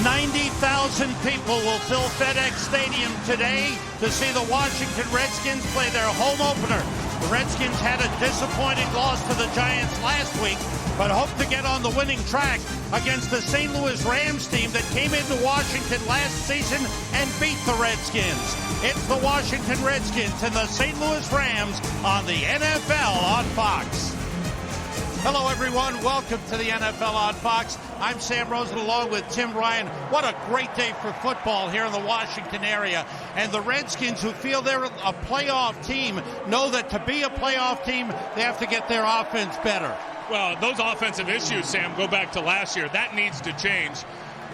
90,000 people will fill FedEx Stadium today to see the Washington Redskins play their home opener. The Redskins had a disappointing loss to the Giants last week, but hope to get on the winning track against the St. Louis Rams team that came into Washington last season and beat the Redskins. It's the Washington Redskins and the St. Louis Rams on the NFL on Fox. Hello, everyone. Welcome to the NFL on Fox. I'm Sam Rosen along with Tim Ryan. What a great day for football here in the Washington area. And the Redskins, who feel they're a playoff team, know that to be a playoff team, they have to get their offense better. Well, those offensive issues, Sam, go back to last year. That needs to change.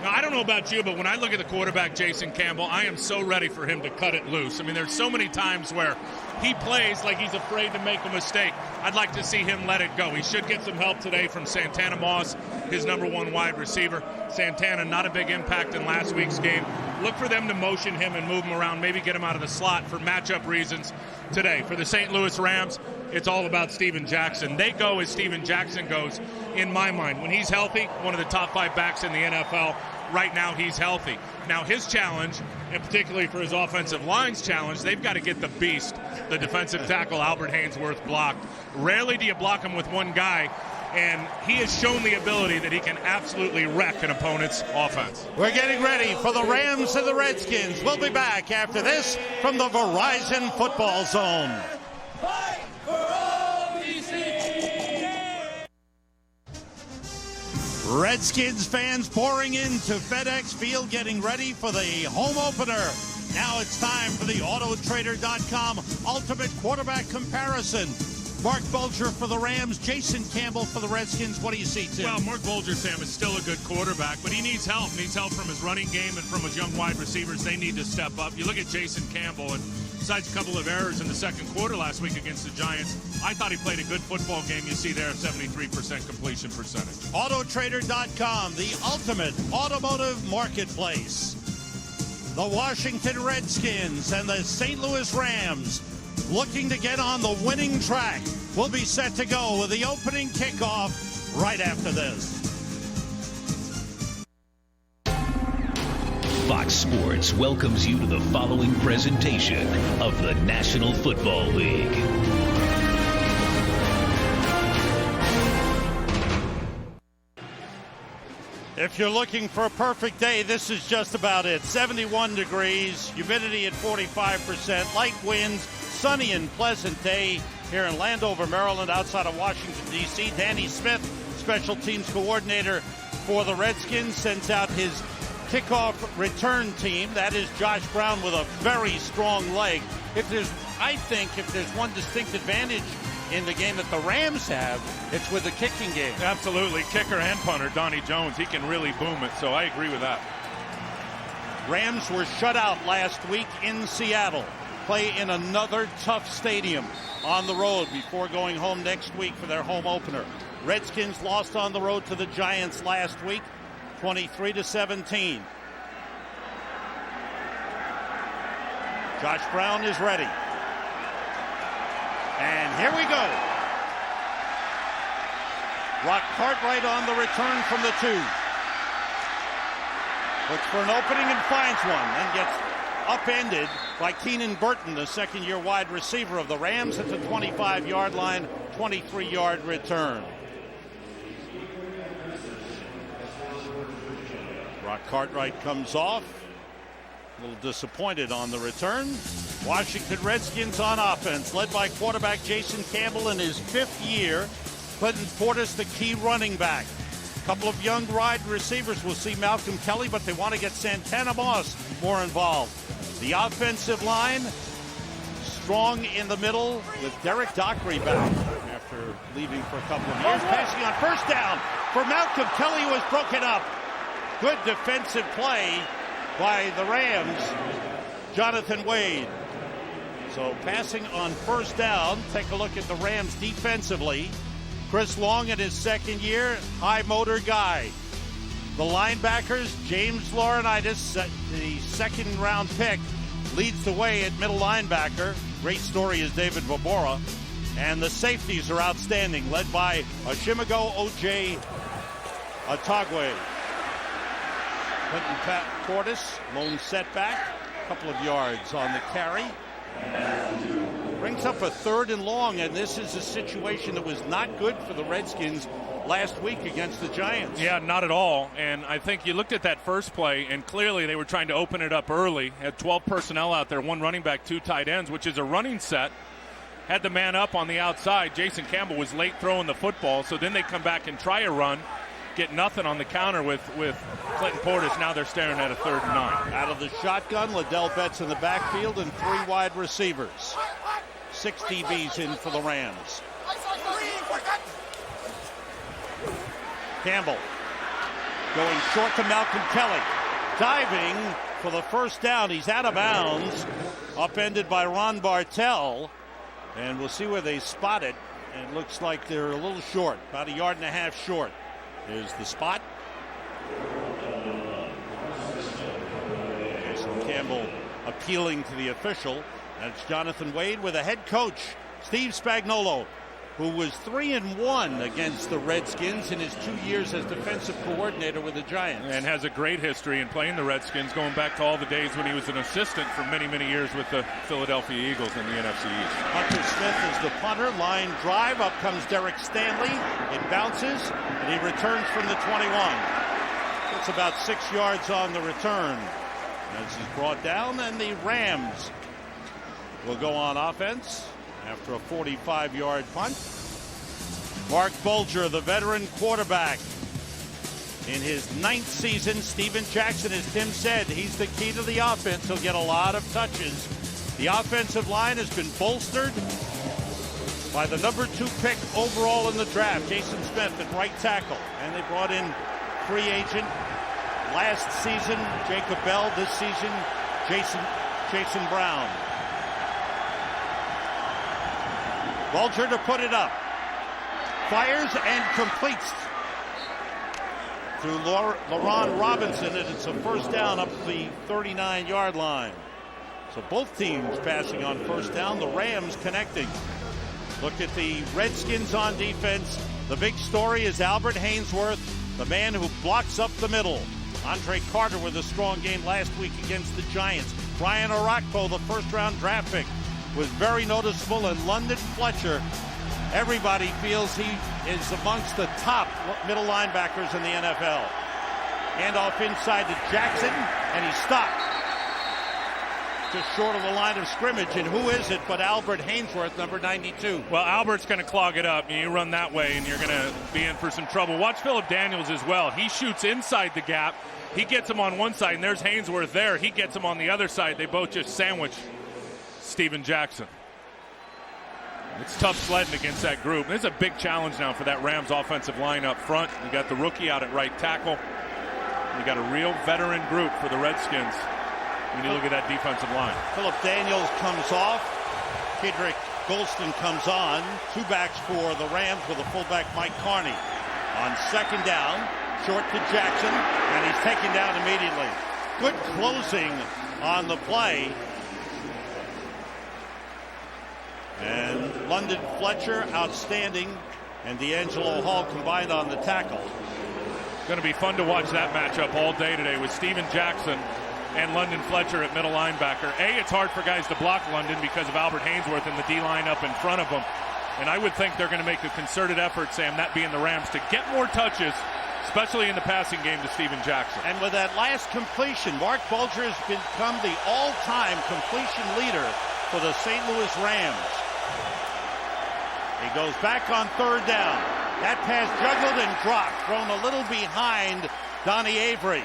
Now, I don't know about you, but when I look at the quarterback, Jason Campbell, I am so ready for him to cut it loose. I mean, there's so many times where he plays like he's afraid to make a mistake. I'd like to see him let it go. He should get some help today from Santana Moss, his number one wide receiver. Santana, not a big impact in last week's game. Look for them to motion him and move him around, maybe get him out of the slot for matchup reasons today. For the St. Louis Rams, it's all about Steven Jackson. They go as Steven Jackson goes, in my mind. When he's healthy, one of the top 5 backs in the NFL. Right now, he's healthy. Now, his challenge, and particularly for his offensive line's challenge, they've got to get the beast, the defensive tackle, Albert Haynesworth, blocked. Rarely do you block him with one guy, and he has shown the ability that he can absolutely wreck an opponent's offense. We're getting ready for the Rams and the Redskins. We'll be back after this from the Verizon Football Zone. Redskins fans pouring into FedEx Field getting ready for the home opener. Now it's time for the Autotrader.com Ultimate Quarterback Comparison. Mark Bulger for the Rams, Jason Campbell for the Redskins. What do you see, Tim? Well, Mark Bulger, Sam, is still a good quarterback, but he needs help. Needs help from his running game and from his young wide receivers. They need to step up. You look at Jason Campbell, and besides a couple of errors in the second quarter last week against the Giants, I thought he played a good football game. You see there, 73% completion percentage. Autotrader.com, the ultimate automotive marketplace. The Washington Redskins and the St. Louis Rams looking to get on the winning track. We'll be set to go with the opening kickoff right after this. Fox Sports welcomes you to the following presentation of the National Football League. If you're looking for a perfect day, this is just about it. 71 degrees, humidity at 45%, light winds, sunny and pleasant day here in Landover, Maryland, outside of Washington, D.C. Danny Smith, special teams coordinator for the Redskins, sends out his kickoff return team. That is Josh Brown with a very strong leg. I think if there's one distinct advantage in the game that the Rams have, it's with the kicking game. Absolutely. Kicker and punter, Donnie Jones, he can really boom it, so I agree with that. Rams were shut out last week in Seattle. Play in another tough stadium on the road before going home next week for their home opener. Redskins lost on the road to the Giants last week, 23-17. Josh Brown is ready. And here we go. Rock Cartwright on the return from the 2. Looks for an opening and finds one and gets upended by Keenan Burton, the second-year wide receiver of the Rams at the 25-yard line, 23-yard return. Rock Cartwright comes off. A little disappointed on the return. Washington Redskins on offense, led by quarterback Jason Campbell in his 5th year. Clinton Portis, the key running back. A couple of young wide receivers. We'll see Malcolm Kelly, but they want to get Santana Moss more involved. The offensive line, strong in the middle with Derek Dockery back after leaving for a couple of years. Passing on first down for Malcolm Kelly, was broken up. Good defensive play by the Rams, Jonathan Wade. So passing on first down, take a look at the Rams defensively. Chris Long in his 2nd year, high motor guy. The linebackers, James Laurinaitis, the 2nd-round pick, leads the way at middle linebacker. Great story is David Vobora. And the safeties are outstanding, led by Ashimigo O.J. Atagwe. Clinton Portis, lone setback, a couple of yards on the carry. Brings up a 3rd and long, and this is a situation that was not good for the Redskins last week against the Giants. Yeah, not at all. And I think you looked at that first play, and clearly they were trying to open it up early. Had 12 personnel out there, 1 running back, 2 tight ends, which is a running set. Had the man up on the outside. Jason Campbell was late throwing the football, so then they come back and try a run, get nothing on the counter with Clinton Portis. Now they're staring at a 3rd and 9. Out of the shotgun, Liddell Betts in the backfield and 3 wide receivers. 6 DBs in for the Rams. Campbell going short to Malcolm Kelly. Diving for the first down. He's out of bounds. Upended by Ron Bartell. And we'll see where they spot it. It looks like they're a little short, about 1.5 yards short. Here's the spot. Jason Campbell appealing to the official. That's Jonathan Wade with a head coach, Steve Spagnuolo, who was 3-1 against the Redskins in his 2 years as defensive coordinator with the Giants. And has a great history in playing the Redskins, going back to all the days when he was an assistant for many, many years with the Philadelphia Eagles in the NFC East. Hunter Smith is the punter. Line drive. Up comes Derek Stanley. It bounces, and he returns from the 21. It's about 6 yards on the return. As he's brought down, and the Rams will go on offense after a 45-yard punt. Mark Bulger, the veteran quarterback. In his 9th season, Steven Jackson, as Tim said, he's the key to the offense. He'll get a lot of touches. The offensive line has been bolstered by the number 2 pick overall in the draft, Jason Smith at right tackle. And they brought in free agent last season, Jacob Bell. This season, Jason Brown. Bulger to put it up. Fires and completes to LaRon Robinson, and it's a first down up the 39-yard line. So both teams passing on first down. The Rams connecting. Look at the Redskins on defense. The big story is Albert Hainsworth, the man who blocks up the middle. Andre Carter with a strong game last week against the Giants. Brian Orakpo, the first-round draft pick, was very noticeable. And London Fletcher, everybody feels he is amongst the top middle linebackers in the NFL. Handoff inside to Jackson, and he stopped just short of the line of scrimmage. And who is it but Albert Hainsworth, number 92? Well, Albert's going to clog it up. You run that way, and you're going to be in for some trouble. Watch Philip Daniels as well. He shoots inside the gap. He gets him on one side, and there's Hainsworth there. He gets him on the other side. They both just sandwich Steven Jackson. It's tough sledding against that group. This is a big challenge now for that Rams offensive line up front. You got the rookie out at right tackle. You got a real veteran group for the Redskins when you look at that defensive line. Philip Daniels comes off. Kedrick Golston comes on. 2 backs for the Rams with a fullback, Mike Carney. On second down, short to Jackson, and he's taken down immediately. Good closing on the play. And London Fletcher, outstanding, and D'Angelo Hall combined on the tackle. Going to be fun to watch that matchup all day today with Steven Jackson and London Fletcher at middle linebacker. It's hard for guys to block London because of Albert Hainsworth and the D-line up in front of them. And I would think they're going to make a concerted effort, Sam, that being the Rams, to get more touches, especially in the passing game, to Steven Jackson. And with that last completion, Mark Bulger has become the all-time completion leader for the St. Louis Rams. He goes back on third down. That pass juggled and dropped, thrown a little behind Donnie Avery.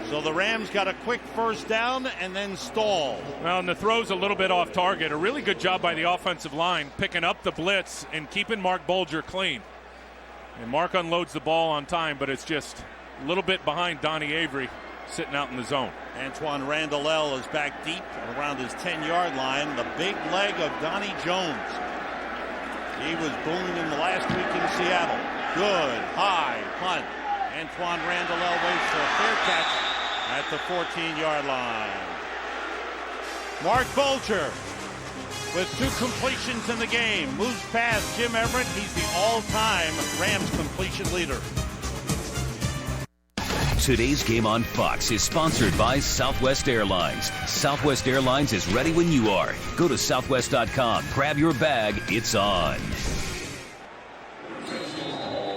So the Rams got a quick first down and then stalled. Well, and the throw's a little bit off target. A really good job by the offensive line picking up the blitz and keeping Mark Bulger clean. And Mark unloads the ball on time, but it's just a little bit behind Donnie Avery sitting out in the zone. Antoine Randall is back deep around his 10-yard line. The big leg of Donnie Jones. He was booming in the last week in Seattle. Good high punt. Antoine Randall waits for a fair catch at the 14-yard line. Mark Bulger with 2 completions in the game. Moves past Jim Everett. He's the all-time Rams completion leader. Today's Game on Fox is sponsored by Southwest Airlines. Southwest Airlines is ready when you are. Go to southwest.com, grab your bag, it's on.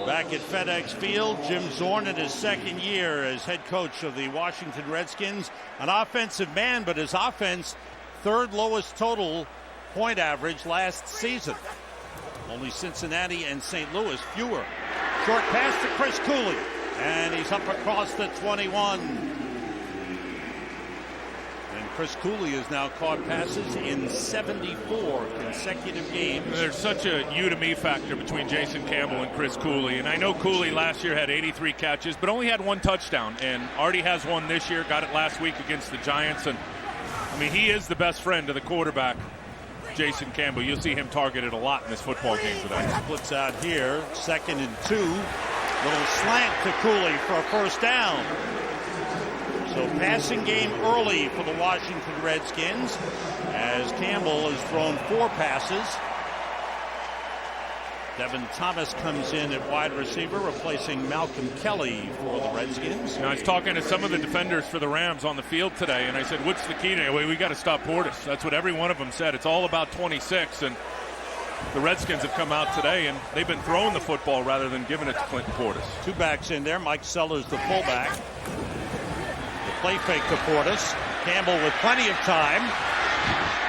Back at FedEx Field, Jim Zorn in his second year as head coach of the Washington Redskins. An offensive man, but his offense, third lowest total point average last season. Only Cincinnati and St. Louis fewer. Short pass to Chris Cooley, and he's up across the 21. And Chris Cooley has now caught passes in 74 consecutive games. There's such a you to me factor between Jason Campbell and Chris Cooley. And I know Cooley last year had 83 catches, but only had one touchdown. And already has one this year, got it last week against the Giants. And I mean, he is the best friend of the quarterback, Jason Campbell. You'll see him targeted a lot in this football game today. Splits out here, 2nd and 2. Little slant to Cooley for a first down. So passing game early for the Washington Redskins as Campbell has thrown 4 passes. Devin Thomas comes in at wide receiver, replacing Malcolm Kelly for the Redskins. I was talking to some of the defenders for the Rams on the field today, and I said, what's the key today? Well, we got to stop Portis. That's what every one of them said. It's all about 26, and the Redskins have come out today, and they've been throwing the football rather than giving it to Clinton Portis. 2 backs in there. Mike Sellers, the fullback. The play fake to Portis. Campbell with plenty of time.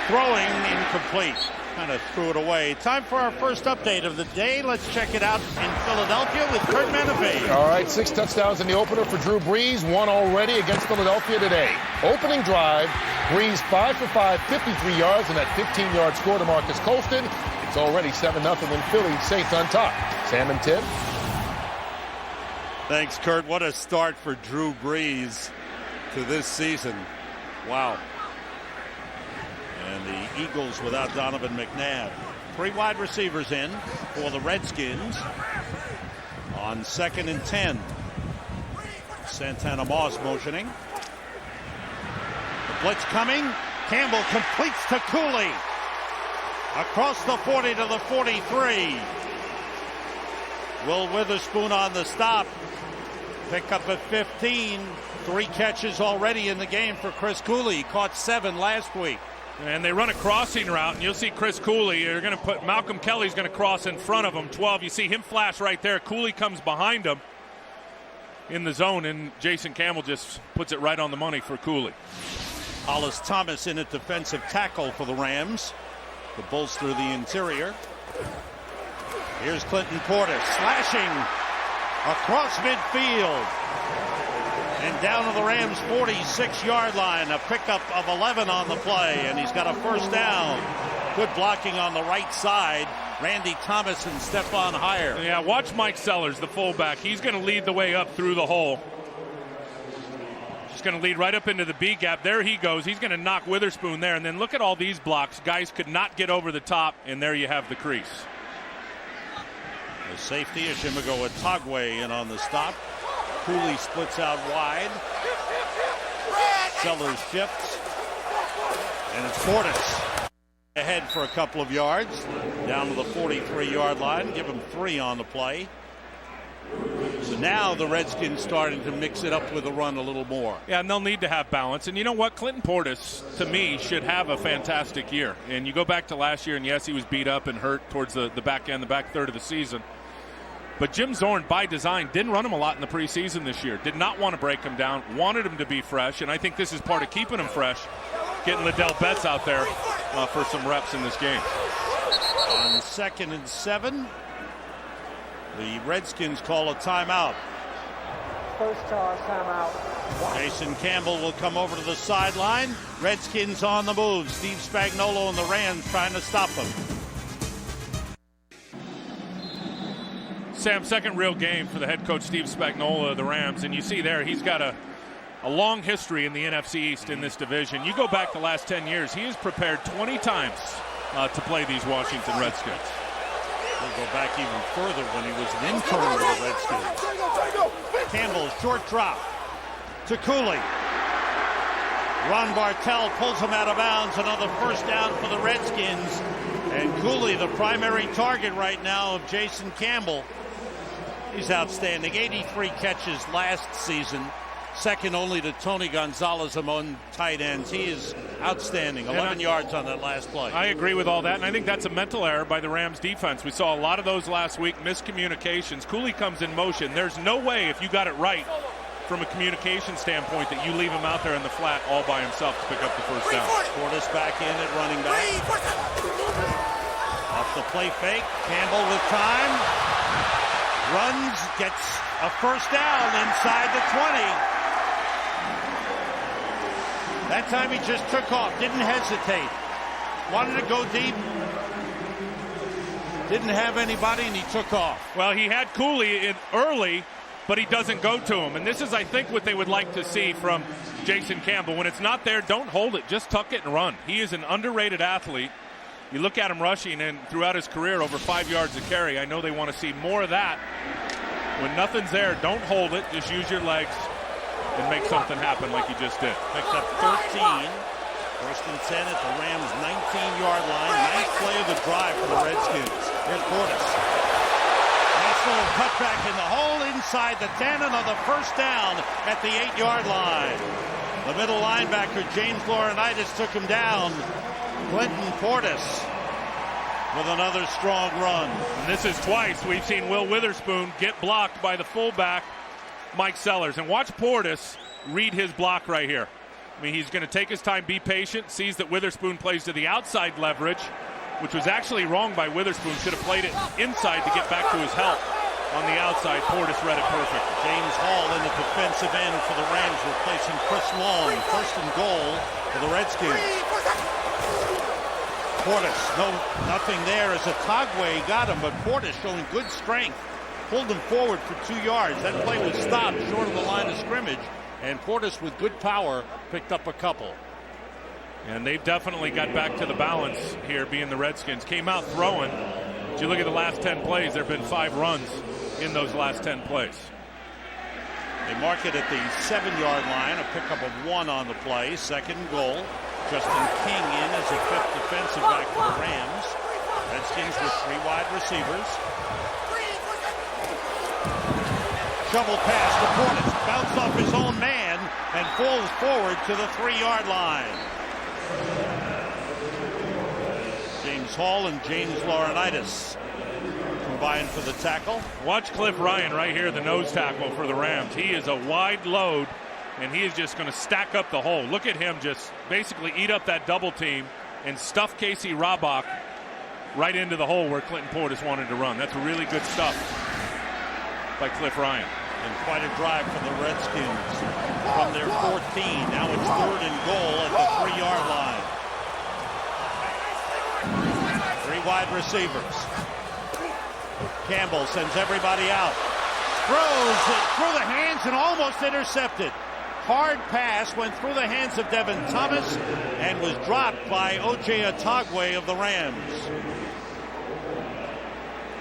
Throwing incomplete. Kind of threw it away. Time for our first update of the day. Let's check it out in Philadelphia with Kurt Menefee. All right, 6 touchdowns in the opener for Drew Brees. 1 already against Philadelphia today. Opening drive, Brees 5 for 5, 53 yards, and that 15-yard score to Marcus Colston. It's already 7-0 in Philly. Saints on top. Sam and Tim. Thanks, Kurt. What a start for Drew Brees to this season. Wow. And the Eagles without Donovan McNabb. 3 wide receivers in for the Redskins on 2nd and 10. Santana Moss motioning. The blitz coming. Campbell completes to Cooley. Across the 40 to the 43. Will Witherspoon on the stop. Pick up at 15. 3 catches already in the game for Chris Cooley. He caught 7 last week. And they run a crossing route, and you'll see Chris Cooley. You're going to put Malcolm Kelly's going to cross in front of him. 12. You see him flash right there. Cooley comes behind him in the zone, and Jason Campbell just puts it right on the money for Cooley. Hollis Thomas in at defensive tackle for the Rams to bolster the interior. Here's Clinton Portis slashing across midfield. And down to the Rams' 46-yard line. A pickup of 11 on the play, and he's got a first down. Good blocking on the right side. Randy Thomas and Stephon Heyer. Yeah, watch Mike Sellers, the fullback. He's going to lead the way up through the hole. Just going to lead right up into the B gap. There he goes. He's going to knock Witherspoon there. And then look at all these blocks. Guys could not get over the top, and there you have the crease. The safety, Ashimego Atagwe in on the stop. Cooley splits out wide. Sellers shifts. And it's Portis. Ahead for a couple of yards. Down to the 43-yard line. Give him 3 on the play. So now the Redskins starting to mix it up with the run a little more. Yeah, and they'll need to have balance. And you know what? Clinton Portis, to me, should have a fantastic year. And you go back to last year, and yes, he was beat up and hurt towards the back end, the back third of the season. But Jim Zorn, by design, didn't run him a lot in the preseason this year. Did not want to break him down. Wanted him to be fresh. And I think this is part of keeping him fresh. Getting Liddell Betts out there for some reps in this game. On 2nd and 7, the Redskins call a timeout. First charge, timeout. Jason Campbell will come over to the sideline. Redskins on the move. Steve Spagnuolo and the Rams trying to stop him. Sam, second real game for the head coach Steve Spagnuolo of the Rams, and you see there he's got a long history in the NFC East in this division. You go back the last 10 years, he has prepared 20 times to play these Washington Redskins. We'll go back even further when he was an intern with the Redskins. Campbell, short drop to Cooley. Ron Bartell pulls him out of bounds. Another first down for the Redskins. And Cooley, the primary target right now of Jason Campbell. He's outstanding. 83 catches last season, second only to Tony Gonzalez among tight ends. He is outstanding. 11 yards on that last play. I agree with all that, and I think that's a mental error by the Rams defense. We saw a lot of those last week, miscommunications. Cooley comes in motion. There's no way, if you got it right from a communication standpoint, that you leave him out there in the flat all by himself to pick up the first down. Portis back in at running back. Off the play fake. Campbell with time. Runs, gets a first down inside the 20. That time he just took off, didn't hesitate. Wanted to go deep. Didn't have anybody, and he took off. Well, he had Cooley in early, but he doesn't go to him. And this is, I think, what they would like to see from Jason Campbell. When it's not there, don't hold it. Just tuck it and run. He is an underrated athlete. You look at him rushing, and throughout his career, over 5 yards a carry. I know they want to see more of that. When nothing's there, don't hold it. Just use your legs and make something happen like he just did. Picks up 13. First and 10 at the Rams' 19-yard line. Nice play of the drive for the Redskins. Here's Portis. Nice little cutback in the hole inside the 10. Another first down at the 8-yard line. The middle linebacker, James Laurinaitis, took him down. Clinton Portis with another strong run. And this is twice we've seen Will Witherspoon get blocked by the fullback, Mike Sellers. And watch Portis read his block right here. I mean, he's going to take his time, be patient, sees that Witherspoon plays to the outside leverage, which was actually wrong by Witherspoon. Should have played it inside to get back to his help on the outside. Portis read it perfect. James Hall in the defensive end for the Rams, replacing Chris Long. First and goal for the Redskins. Portis, nothing there as Atagwe got him, but Portis showing good strength. Pulled him forward for 2 yards. That play was stopped short of the line of scrimmage, and Portis with good power picked up a couple. And they've definitely got back to the balance here, being the Redskins. Came out throwing. If you look at the last 10 plays, there have been 5 runs in those last 10 plays. They mark it at the 7-yard line, a pickup of 1 on the play. Second goal. Justin King in as a 5th defensive back for the Rams. Redskins with 3 wide receivers. Shovel pass to Portis. Bounced off his own man and falls forward to the 3-yard line. James Hall and James Laurinaitis combined for the tackle. Watch Cliff Ryan right here, the nose tackle for the Rams. He is a wide load, and he is just going to stack up the hole. Look at him just basically eat up that double team and stuff Casey Robach right into the hole where Clinton Portis wanted to run. That's really good stuff by Cliff Ryan. And quite a drive for the Redskins from their 14. Now it's 3rd and goal at the 3-yard line. 3 wide receivers. Campbell sends everybody out. Throws it through the hands and almost intercepted. Hard pass went through the hands of Devin Thomas and was dropped by O.J. Atagwe of the Rams.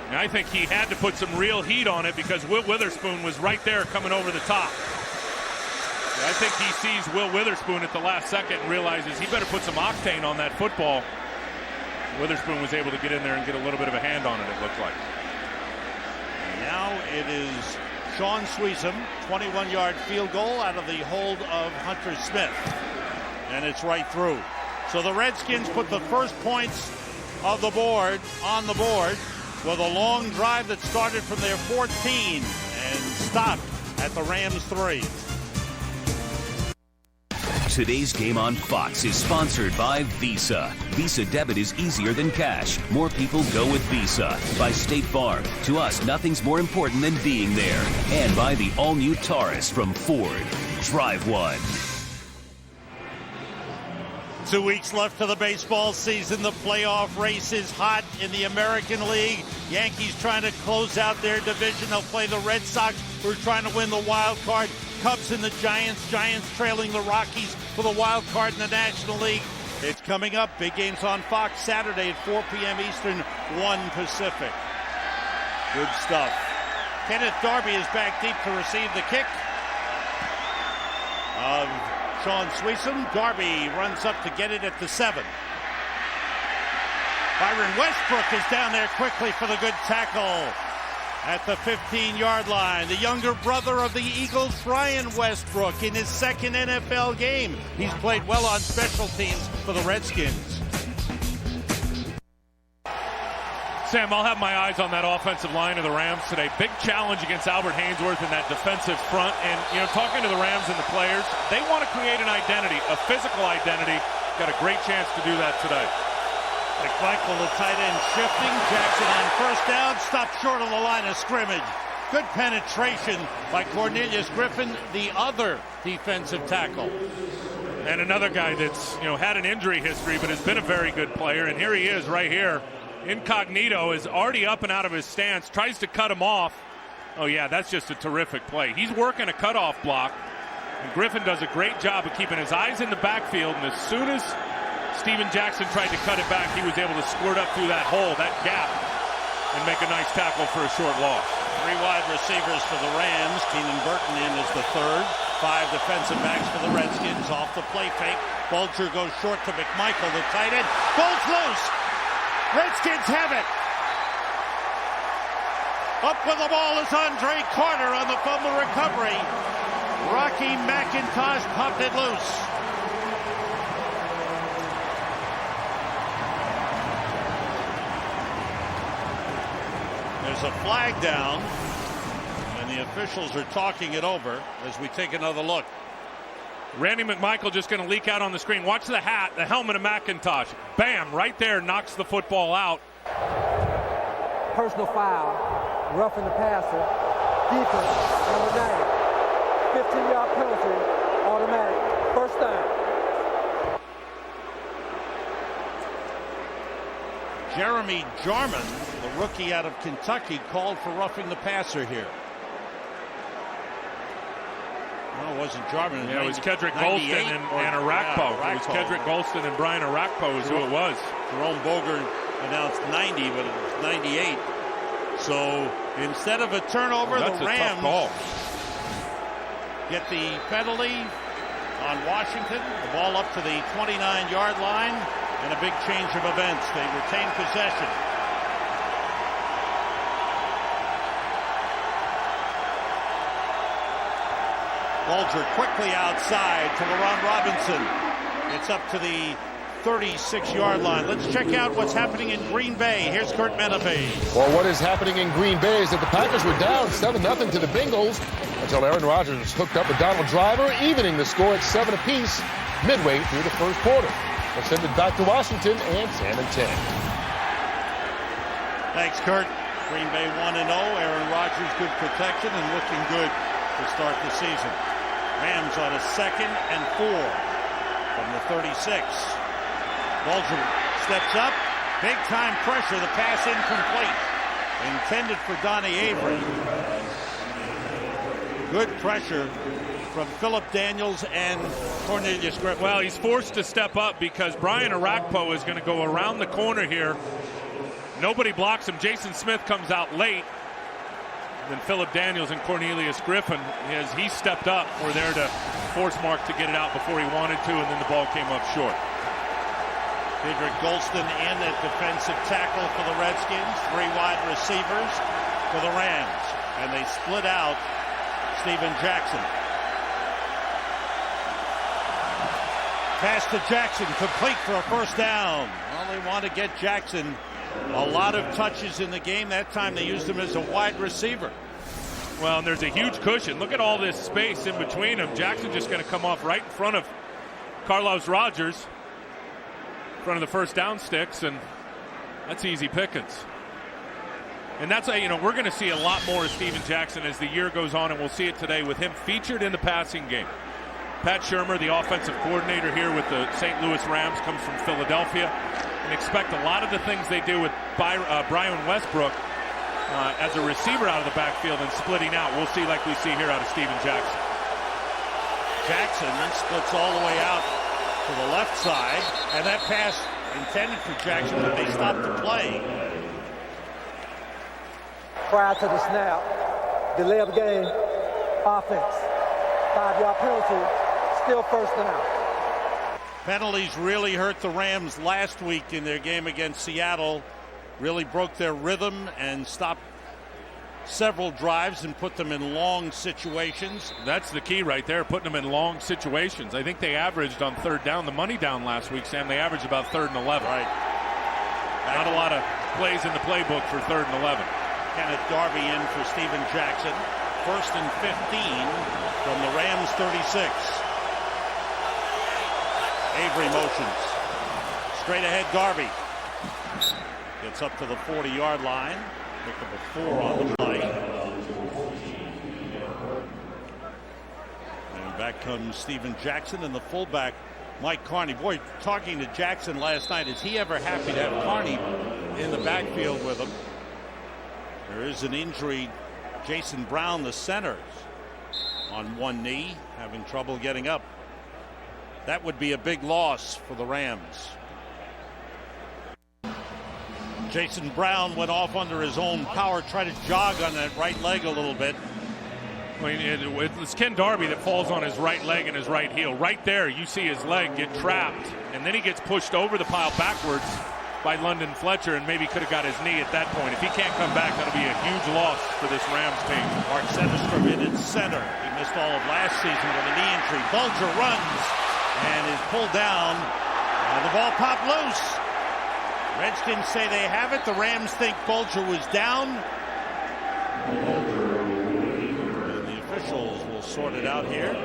And I think he had to put some real heat on it because Will Witherspoon was right there coming over the top. I think he sees Will Witherspoon at the last second and realizes he better put some octane on that football. Witherspoon was able to get in there and get a little bit of a hand on it, it looked like. Now it is Sean Sweesom, 21-yard field goal out of the hold of Hunter Smith. And it's right through. So the Redskins put the first points of the board on the board with a long drive that started from their 14 and stopped at the Rams 3. Today's game on Fox is sponsored by Visa. Visa debit is easier than cash. More people go with Visa. By State Farm. To us, nothing's more important than being there. And by the all-new Taurus from Ford. Drive one. 2 weeks left to the baseball season. The playoff race is hot in the American League. Yankees trying to close out their division. They'll play the Red Sox, who are trying to win the wild card. Cubs and the Giants. Giants trailing the Rockies for the wild card in the National League. It's coming up. Big games on Fox Saturday at 4 p.m. Eastern, 1 Pacific. Good stuff. Kenneth Darby is back deep to receive the kick of Sean Sweesom. Darby runs up to get it at the 7. Byron Westbrook is down there quickly for the good tackle. at the 15-yard line. The younger brother of the Eagles, Brian Westbrook, in his second NFL game. He's played well on special teams for the Redskins. Sam, I'll have my eyes on that offensive line of the Rams today. Big challenge against Albert Haynesworth in that defensive front. And, talking to the Rams and the players, they want to create an identity, a physical identity. Got a great chance to do that today. McMichael, the tight end, shifting. Jackson on first down, stopped short of the line of scrimmage. Good penetration by Cornelius Griffin, the other defensive tackle. And another guy that's, had an injury history, but has been a very good player. And here he is right here. Incognito is already up and out of his stance, tries to cut him off. Oh, yeah, that's just a terrific play. He's working a cutoff block, and Griffin does a great job of keeping his eyes in the backfield, and as soon as Steven Jackson tried to cut it back, he was able to squirt up through that hole, that gap, and make a nice tackle for a short loss. 3 wide receivers for the Rams. Keenan Burton in as the third. 5 defensive backs for the Redskins. Off the play fake. Bulger goes short to McMichael, the tight end. Ball's loose. Redskins have it. Up with the ball is Andre Carter on the fumble recovery. Rocky McIntosh popped it loose. There's a flag down, and the officials are talking it over as we take another look. Randy McMichael just going to leak out on the screen. Watch the hat, the helmet of McIntosh. Bam, right there, knocks the football out. Personal foul, roughing the passer, defense, number 9. 15-yard penalty, automatic, first down. Jeremy Jarman, the rookie out of Kentucky, called for roughing the passer here. No, it wasn't Jarman. Yeah, it was Kedrick Golston and Arakpo. Yeah, it was Kedrick Golston and Brian Arakpo is who it was. Jerome Boger announced 90, but it was 98. So instead of a turnover, the Rams get the penalty on Washington. The ball up to the 29-yard line, and a big change of events. They retain possession. Bulger quickly outside to LaRon Robinson. It's up to the 36-yard line. Let's check out what's happening in Green Bay. Here's Kurt Menefee. Well, what is happening in Green Bay is that the Packers were down 7-0 to the Bengals until Aaron Rodgers hooked up with Donald Driver, evening the score at 7 apiece midway through the first quarter. Let's send it back to Washington and Sam and 10. Thanks, Kurt. Green Bay 1-0. Aaron Rodgers, good protection and looking good to start the season. Rams on a 2nd and 4 from the 36. Bulger steps up. Big time pressure. The pass incomplete. Intended for Donnie Avery. Good pressure from Philip Daniels and Cornelius Griffin. Well, he's forced to step up because Brian Arakpo is going to go around the corner here. Nobody blocks him. Jason Smith comes out late. Then Philip Daniels and Cornelius Griffin, as he stepped up, were there to force Mark to get it out before he wanted to, and then the ball came up short. Kedrick Golston in at defensive tackle for the Redskins. 3 wide receivers for the Rams. And they split out Steven Jackson. Pass to Jackson, complete for a first down. Well, they want to get Jackson a lot of touches in the game. That time they used him as a wide receiver. Well, and there's a huge cushion. Look at all this space in between them. Jackson just going to come off right in front of Carlos Rogers, in front of the first down sticks, and that's easy pickings. And that's we're going to see a lot more of Steven Jackson as the year goes on, and we'll see it today with him featured in the passing game. Pat Shurmur, the offensive coordinator here with the St. Louis Rams, comes from Philadelphia. And expect a lot of the things they do with Brian Westbrook as a receiver out of the backfield and splitting out. We'll see like we see here out of Steven Jackson. Jackson splits all the way out to the left side, and that pass intended for Jackson, but they stopped the play. Prior to the snap, delay of game, offense, 5-yard penalty, still first down. Penalties really hurt the Rams last week in their game against Seattle. Really broke their rhythm and stopped several drives and put them in long situations. That's the key right there, putting them in long situations. I think they averaged on third down, the money down last week, Sam, they averaged about 3rd and 11. Right. Not a lot of plays in the playbook for 3rd and 11. Kenneth Darby in for Steven Jackson. 1st and 15 from the Rams 36. Avery motions. Straight ahead Darby. Gets up to the 40-yard line. Pick up a 4 on the play. And back comes Steven Jackson and the fullback Mike Carney. Boy, talking to Jackson last night, is he ever happy to have Carney in the backfield with him? There is an injury. Jason Brown, the center, on one knee, having trouble getting up. That would be a big loss for the Rams. Jason Brown went off under his own power, tried to jog on that right leg a little bit. I mean, it's Ken Darby that falls on his right leg and his right heel. Right there, you see his leg get trapped, and then he gets pushed over the pile backwards by London Fletcher, and maybe could have got his knee at that point. If he can't come back, that'll be a huge loss for this Rams team. Mark Sennestrom in at center. He missed all of last season with a knee injury. Bulger runs and is pulled down, and the ball popped loose. Redskins say they have it. The Rams think Bulger was down. And the officials will sort it out here,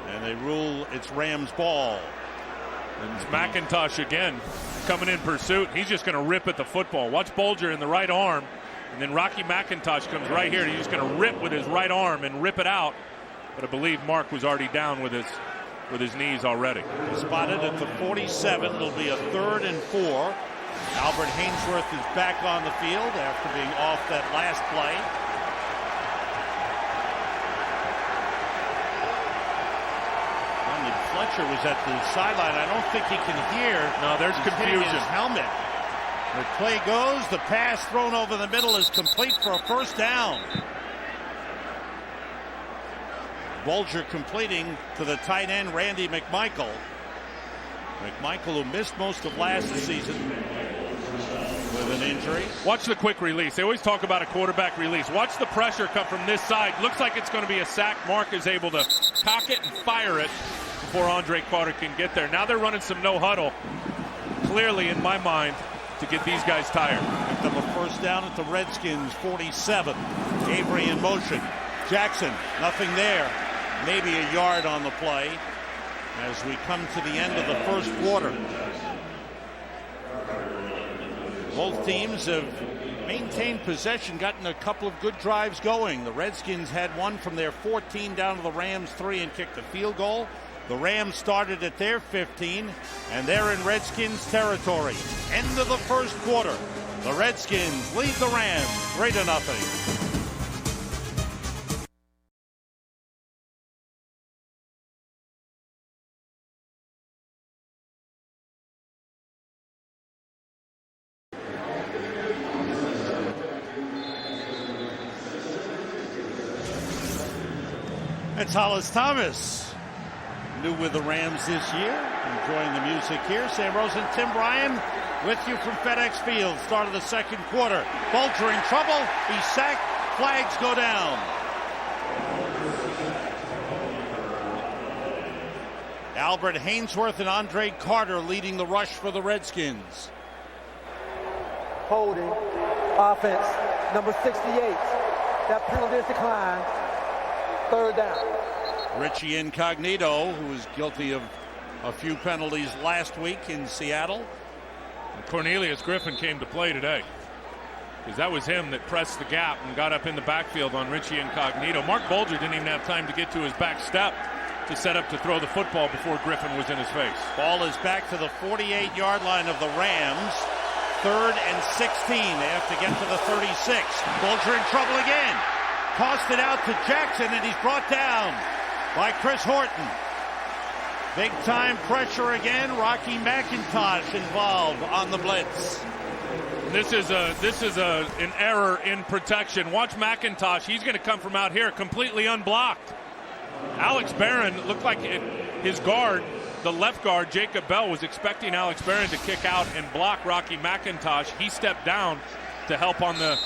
and they rule it's Rams ball. And it's McIntosh again coming in pursuit. He's just going to rip at the football. Watch Bulger in the right arm, and then Rocky McIntosh comes right here, and he's just going to rip with his right arm and rip it out. But I believe Mark was already down with his knees already. Spotted at the 47. It'll be a 3rd and 4. Albert Hainsworth is back on the field after being off that last play. Fletcher was at the sideline. I don't think he can hear. No, there's confusion. His helmet. The play goes. The pass thrown over the middle is complete for a 1st down. Bulger completing to the tight end, Randy McMichael. McMichael, who missed most of last season with an injury. Watch the quick release. They always talk about a quarterback release. Watch the pressure come from this side. Looks like it's going to be a sack. Mark is able to cock it and fire it before Andre Carter can get there. Now they're running some no huddle, clearly in my mind, to get these guys tired. Picked up a 1st down at the Redskins 47. Avery in motion. Jackson, nothing there. Maybe a yard on the play as we come to the end of the 1st quarter. Both teams have maintained possession, gotten a couple of good drives going. The Redskins had one from their 14 down to the Rams 3 and kicked a field goal. The Rams started at their 15, and they're in Redskins territory. End of the 1st quarter. The Redskins lead the Rams 3-0. It's Hollis Thomas, new with the Rams this year, enjoying the music here. Sam Rosen, Tim Bryan with you from FedEx Field. Start of the 2nd quarter. Bulger in trouble. He's sacked. Flags go down. Albert Hainsworth and Andre Carter leading the rush for the Redskins. Holding, offense, number 68. That penalty is declined. 3rd down. Richie Incognito, who was guilty of a few penalties last week in Seattle. And Cornelius Griffin came to play today, because that was him that pressed the gap and got up in the backfield on Richie Incognito. Mark Bulger didn't even have time to get to his back step to set up to throw the football before Griffin was in his face. Ball is back to the 48-yard line of the Rams. 3rd and 16. They have to get to the 36. Bulger in trouble again. Tossed it out to Jackson, and he's brought down by Chris Horton. Big time pressure again. Rocky McIntosh involved on the blitz. This is an error in protection. Watch McIntosh. He's going to come from out here completely unblocked. Alex Barron looked like his guard, the left guard, Jacob Bell, was expecting Alex Barron to kick out and block Rocky McIntosh. He stepped down to help on the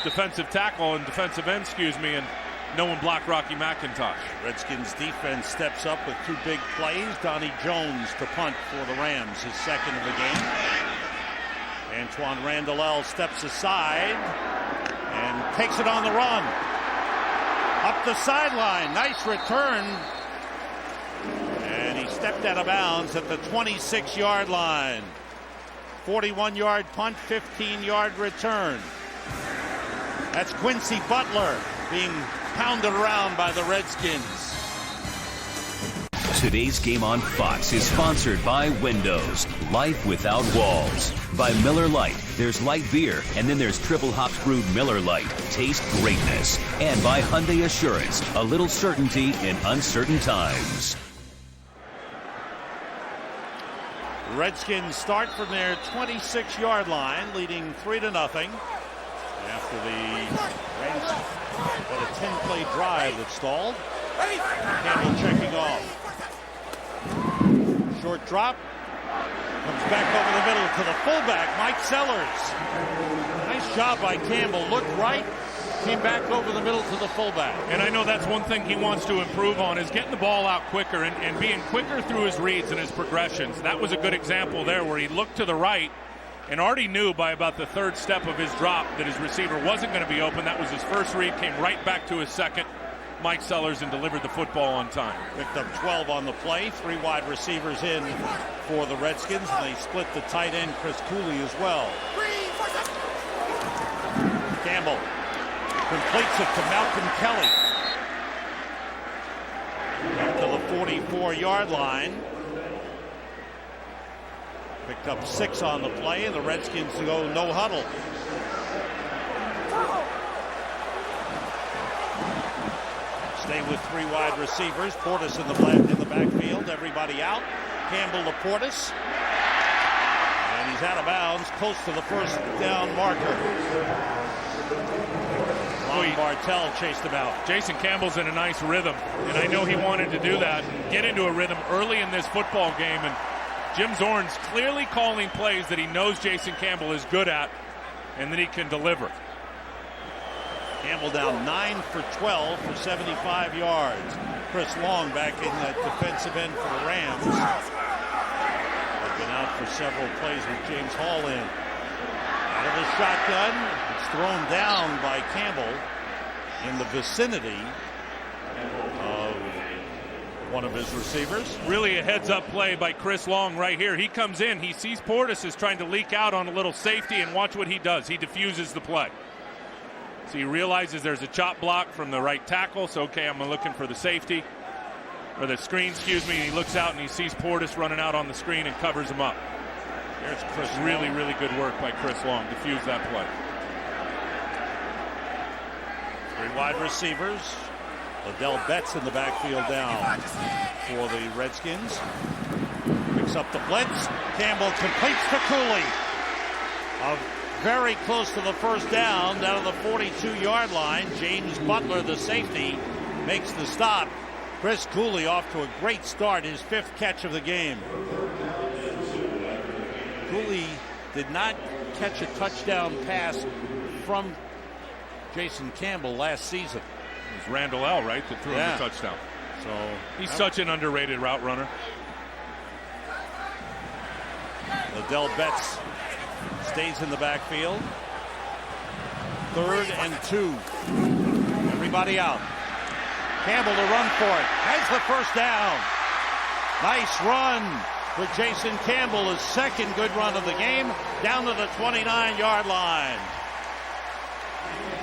defensive tackle and defensive end, and no one blocked Rocky McIntosh. Redskins defense steps up with 2 big plays. Donnie Jones to punt for the Rams, his second of the game. Antoine Randall steps aside and takes it on the run. Up the sideline, nice return. And he stepped out of bounds at the 26-yard line. 41-yard punt, 15-yard return. That's Quincy Butler being pounded around by the Redskins. Today's game on Fox is sponsored by Windows. Life without walls. By Miller Lite. There's light beer, and then there's triple hops brewed Miller Lite. Taste greatness. And by Hyundai Assurance. A little certainty in uncertain times. The Redskins start from their 26-yard line, leading 3-0. After the Rams had a 10-play drive that stalled. Campbell checking off. Short drop. Comes back over the middle to the fullback, Mike Sellers. Nice job by Campbell. Looked right. Came back over the middle to the fullback. And I know that's one thing he wants to improve on is getting the ball out quicker and being quicker through his reads and his progressions. That was a good example there where he looked to the right and already knew by about the 3rd step of his drop that his receiver wasn't going to be open. That was his first read, came right back to his second. Mike Sellers, and delivered the football on time. Picked up 12 on the play. 3 wide receivers in for the Redskins, and they split the tight end Chris Cooley as well. Campbell completes it to Malcolm Kelly. Up to the 44-yard line. Picked up 6 on the play, and the Redskins go no huddle. Stay with 3 wide receivers. Portis in the backfield. Everybody out. Campbell to Portis. And he's out of bounds, close to the first down marker. Ron Bartell chased him out. Jason Campbell's in a nice rhythm, and I know he wanted to do that and get into a rhythm early in this football game. And Jim Zorn's clearly calling plays that he knows Jason Campbell is good at and that he can deliver. Campbell down 9 for 12 for 75 yards. Chris Long back in that defensive end for the Rams. They've been out for several plays with James Hall in. Out of the shotgun. It's thrown down by Campbell in the vicinity of one of his receivers. Really a heads-up play by Chris Long right here. He comes in. He sees Portis is trying to leak out on a little safety, and watch what he does. He diffuses the play. So he realizes there's a chop block from the right tackle. So, okay, I'm looking for the safety, or the screen, And he looks out and he sees Portis running out on the screen and covers him up. There's Chris. Really, really good work by Chris Long. Diffuse that play. 3 wide receivers. Liddell Betts in the backfield down for the Redskins. Picks up the blitz. Campbell completes to Cooley. Very close to the first down to the 42-yard line. James Butler, the safety, makes the stop. Chris Cooley off to a great start, his 5th catch of the game. Cooley did not catch a touchdown pass from Jason Campbell last season. It was Randall L., right, that threw him the touchdown. So he's such an underrated route runner. Liddell Betts stays in the backfield. 3rd and 2. Everybody out. Campbell to run for it. Has the first down. Nice run for Jason Campbell, his 2nd good run of the game, down to the 29-yard line.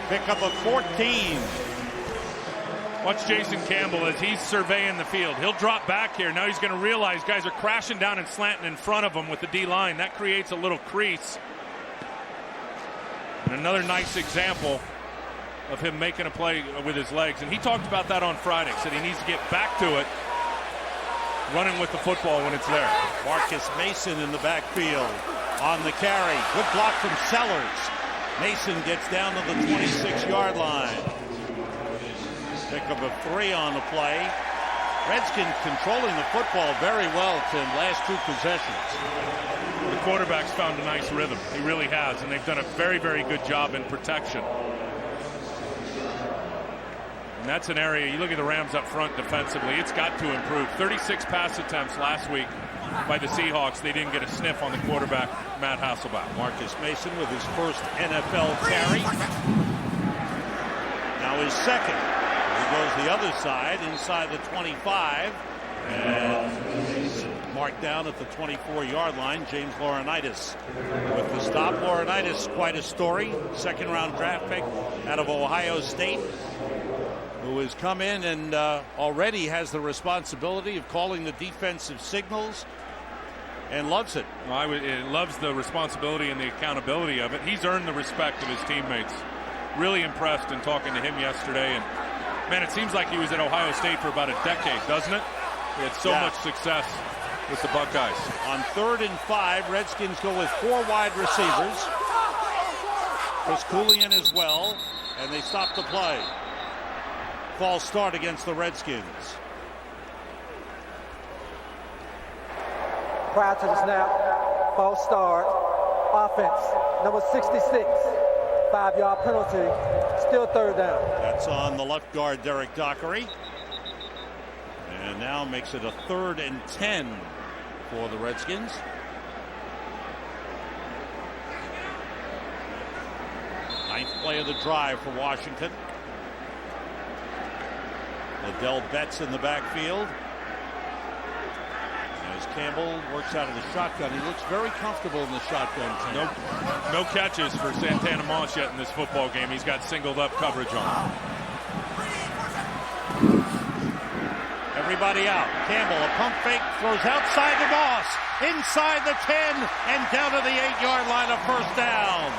Pick up a 14. Watch Jason Campbell as he's surveying the field. He'll drop back here. Now he's going to realize guys are crashing down and slanting in front of him with the D-line. That creates a little crease. And another nice example of him making a play with his legs. And he talked about that on Friday. Said he needs to get back to it, running with the football when it's there. Marcus Mason in the backfield on the carry. Good block from Sellers. Mason gets down to the 26-yard line. Pick up a 3 on the play. Redskins controlling the football very well, Tim, last 2 possessions. The quarterback's found a nice rhythm. He really has, and they've done a very, very good job in protection. And that's an area, you look at the Rams up front defensively, it's got to improve. 36 pass attempts last week by the Seahawks. They didn't get a sniff on the quarterback, Matt Hasselbeck. Marcus Mason with his first NFL carry. Now his second. He goes the other side, inside the 25. And marked down at the 24-yard line. James Laurinaitis with the stop. Laurinaitis, quite a story. Second-round draft pick out of Ohio State, who has come in and already has the responsibility of calling the defensive signals and loves it. Well, loves the responsibility and the accountability of it. He's earned the respect of his teammates. Really impressed in talking to him yesterday. And, man, it seems like he was at Ohio State for about a decade, doesn't it? He had so much success with the Buckeyes. On 3rd and 5, Redskins go with 4 wide receivers. Chris Coolian as well, and they stop the play. False start against the Redskins. Prior to the snap, false start, offense, number 66, 5-yard penalty, still 3rd down. That's on the left guard, Derek Dockery. And now makes it a 3rd and 10 for the Redskins. Ninth play of the drive for Washington. Liddell Betts in the backfield. As Campbell works out of the shotgun, he looks very comfortable in the shotgun. No catches for Santana Moss yet in this football game. He's got singled up coverage on. Everybody out. Campbell, a pump fake, throws outside to Moss, inside the 10, and down to the 8-yard line of first down.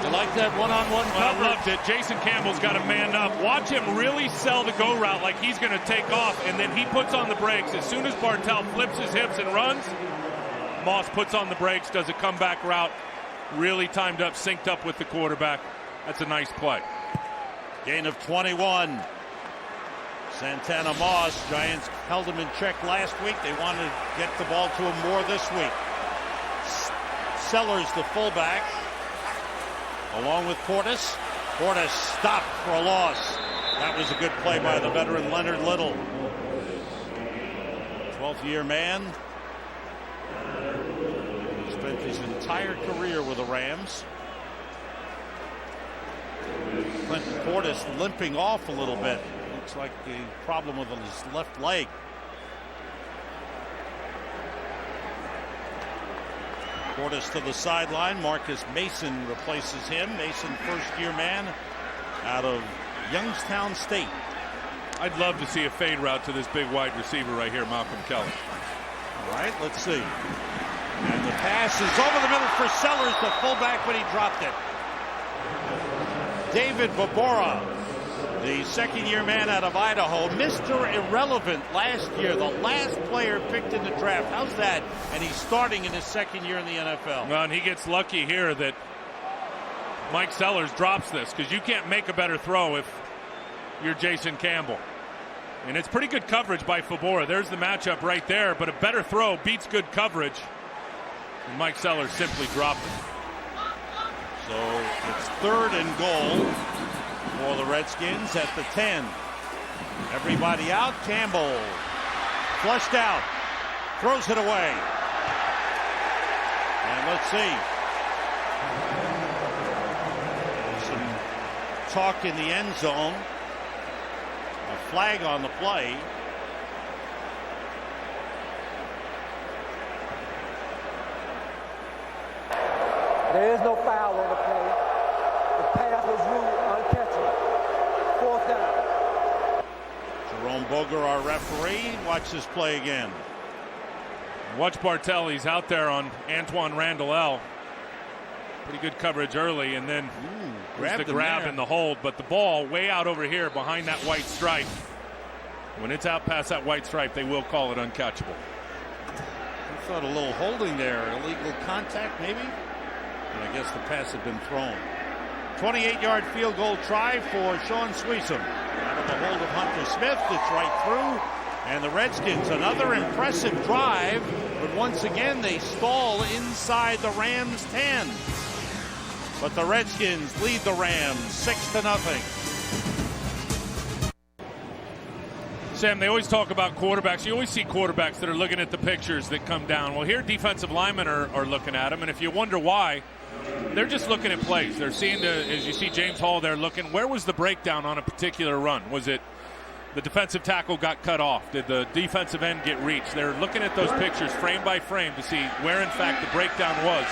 You like that one-on-one coverage? I loved it. Jason Campbell's got to man up. Watch him really sell the go route like he's going to take off, and then he puts on the brakes. As soon as Bartell flips his hips and runs, Moss puts on the brakes, does a comeback route, really timed up, synced up with the quarterback. That's a nice play. Gain of 21. Santana Moss, Giants held him in check last week. They wanted to get the ball to him more this week. Sellers, the fullback, along with Portis. Portis stopped for a loss. That was a good play by the veteran Leonard Little. 12th-year man. Spent his entire career with the Rams. Clinton Portis limping off a little bit. Looks like a problem with his left leg. Portis to the sideline. Marcus Mason replaces him. Mason, first-year man out of Youngstown State. I'd love to see a fade route to this big wide receiver right here, Malcolm Kelly. All right, let's see. And the pass is over the middle for Sellers, the fullback, but he dropped it. David Babora, the second-year man out of Idaho, Mr. Irrelevant last year, the last player picked in the draft. How's that? And he's starting in his second year in the NFL. Well, and he gets lucky here that Mike Sellers drops this, because you can't make a better throw if you're Jason Campbell. And it's pretty good coverage by Fabora. There's the matchup right there, but a better throw beats good coverage. And Mike Sellers simply dropped it. So it's 3rd and goal for the Redskins at the 10. Everybody out. Campbell flushed out, throws it away. And let's see. Some talk in the end zone. A flag on the play. There is no foul on the play. The pass was ruled uncatchable. 4th down. Jerome Boger, our referee. Watch this play again. Watch Bartell. He's out there on Antoine Randall. Pretty good coverage early, and then there's the grab and the hold. But the ball way out over here behind that white stripe. When it's out past that white stripe, they will call it uncatchable. I thought a little holding there. Illegal contact, maybe? And I guess the pass had been thrown. 28-yard field goal try for Sean Sweesom. Out of the hold of Hunter Smith. It's right through. And the Redskins, another impressive drive. But once again, they stall inside the Rams' 10. but the Redskins lead the Rams 6-0. Sam, they always talk about quarterbacks. You always see quarterbacks that are looking at the pictures that come down. Well, here defensive linemen are looking at them, and if you wonder why, they're just looking at plays. They're seeing, as you see James Hall there looking, where was the breakdown on a particular run? Was it the defensive tackle got cut off? Did the defensive end get reached? They're looking at those pictures frame by frame to see where, in fact, the breakdown was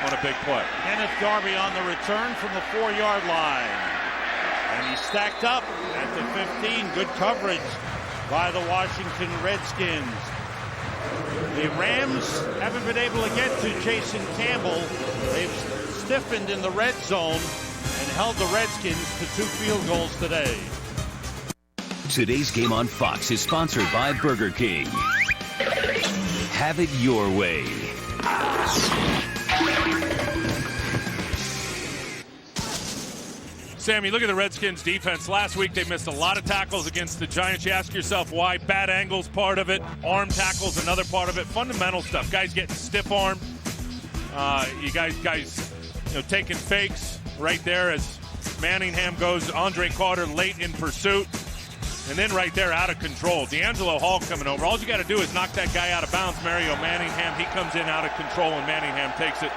on a big play. Kenneth Darby on the return from the 4-yard line. And he's stacked up at the 15. Good coverage by the Washington Redskins. The Rams haven't been able to get to Jason Campbell. They've stiffened in the red zone and held the Redskins to 2 field goals today. Today's game on Fox is sponsored by Burger King. Have it your way. Sam, you look at the Redskins defense. Last week they missed a lot of tackles against the Giants. You ask yourself why. Bad angles, part of it. Arm tackles, another part of it. Fundamental stuff. Guys getting stiff-armed. You guys taking fakes right there as Manningham goes. Andre Carter late in pursuit. And then right there, out of control. D'Angelo Hall coming over. All you got to do is knock that guy out of bounds, Mario Manningham. He comes in out of control, and Manningham takes it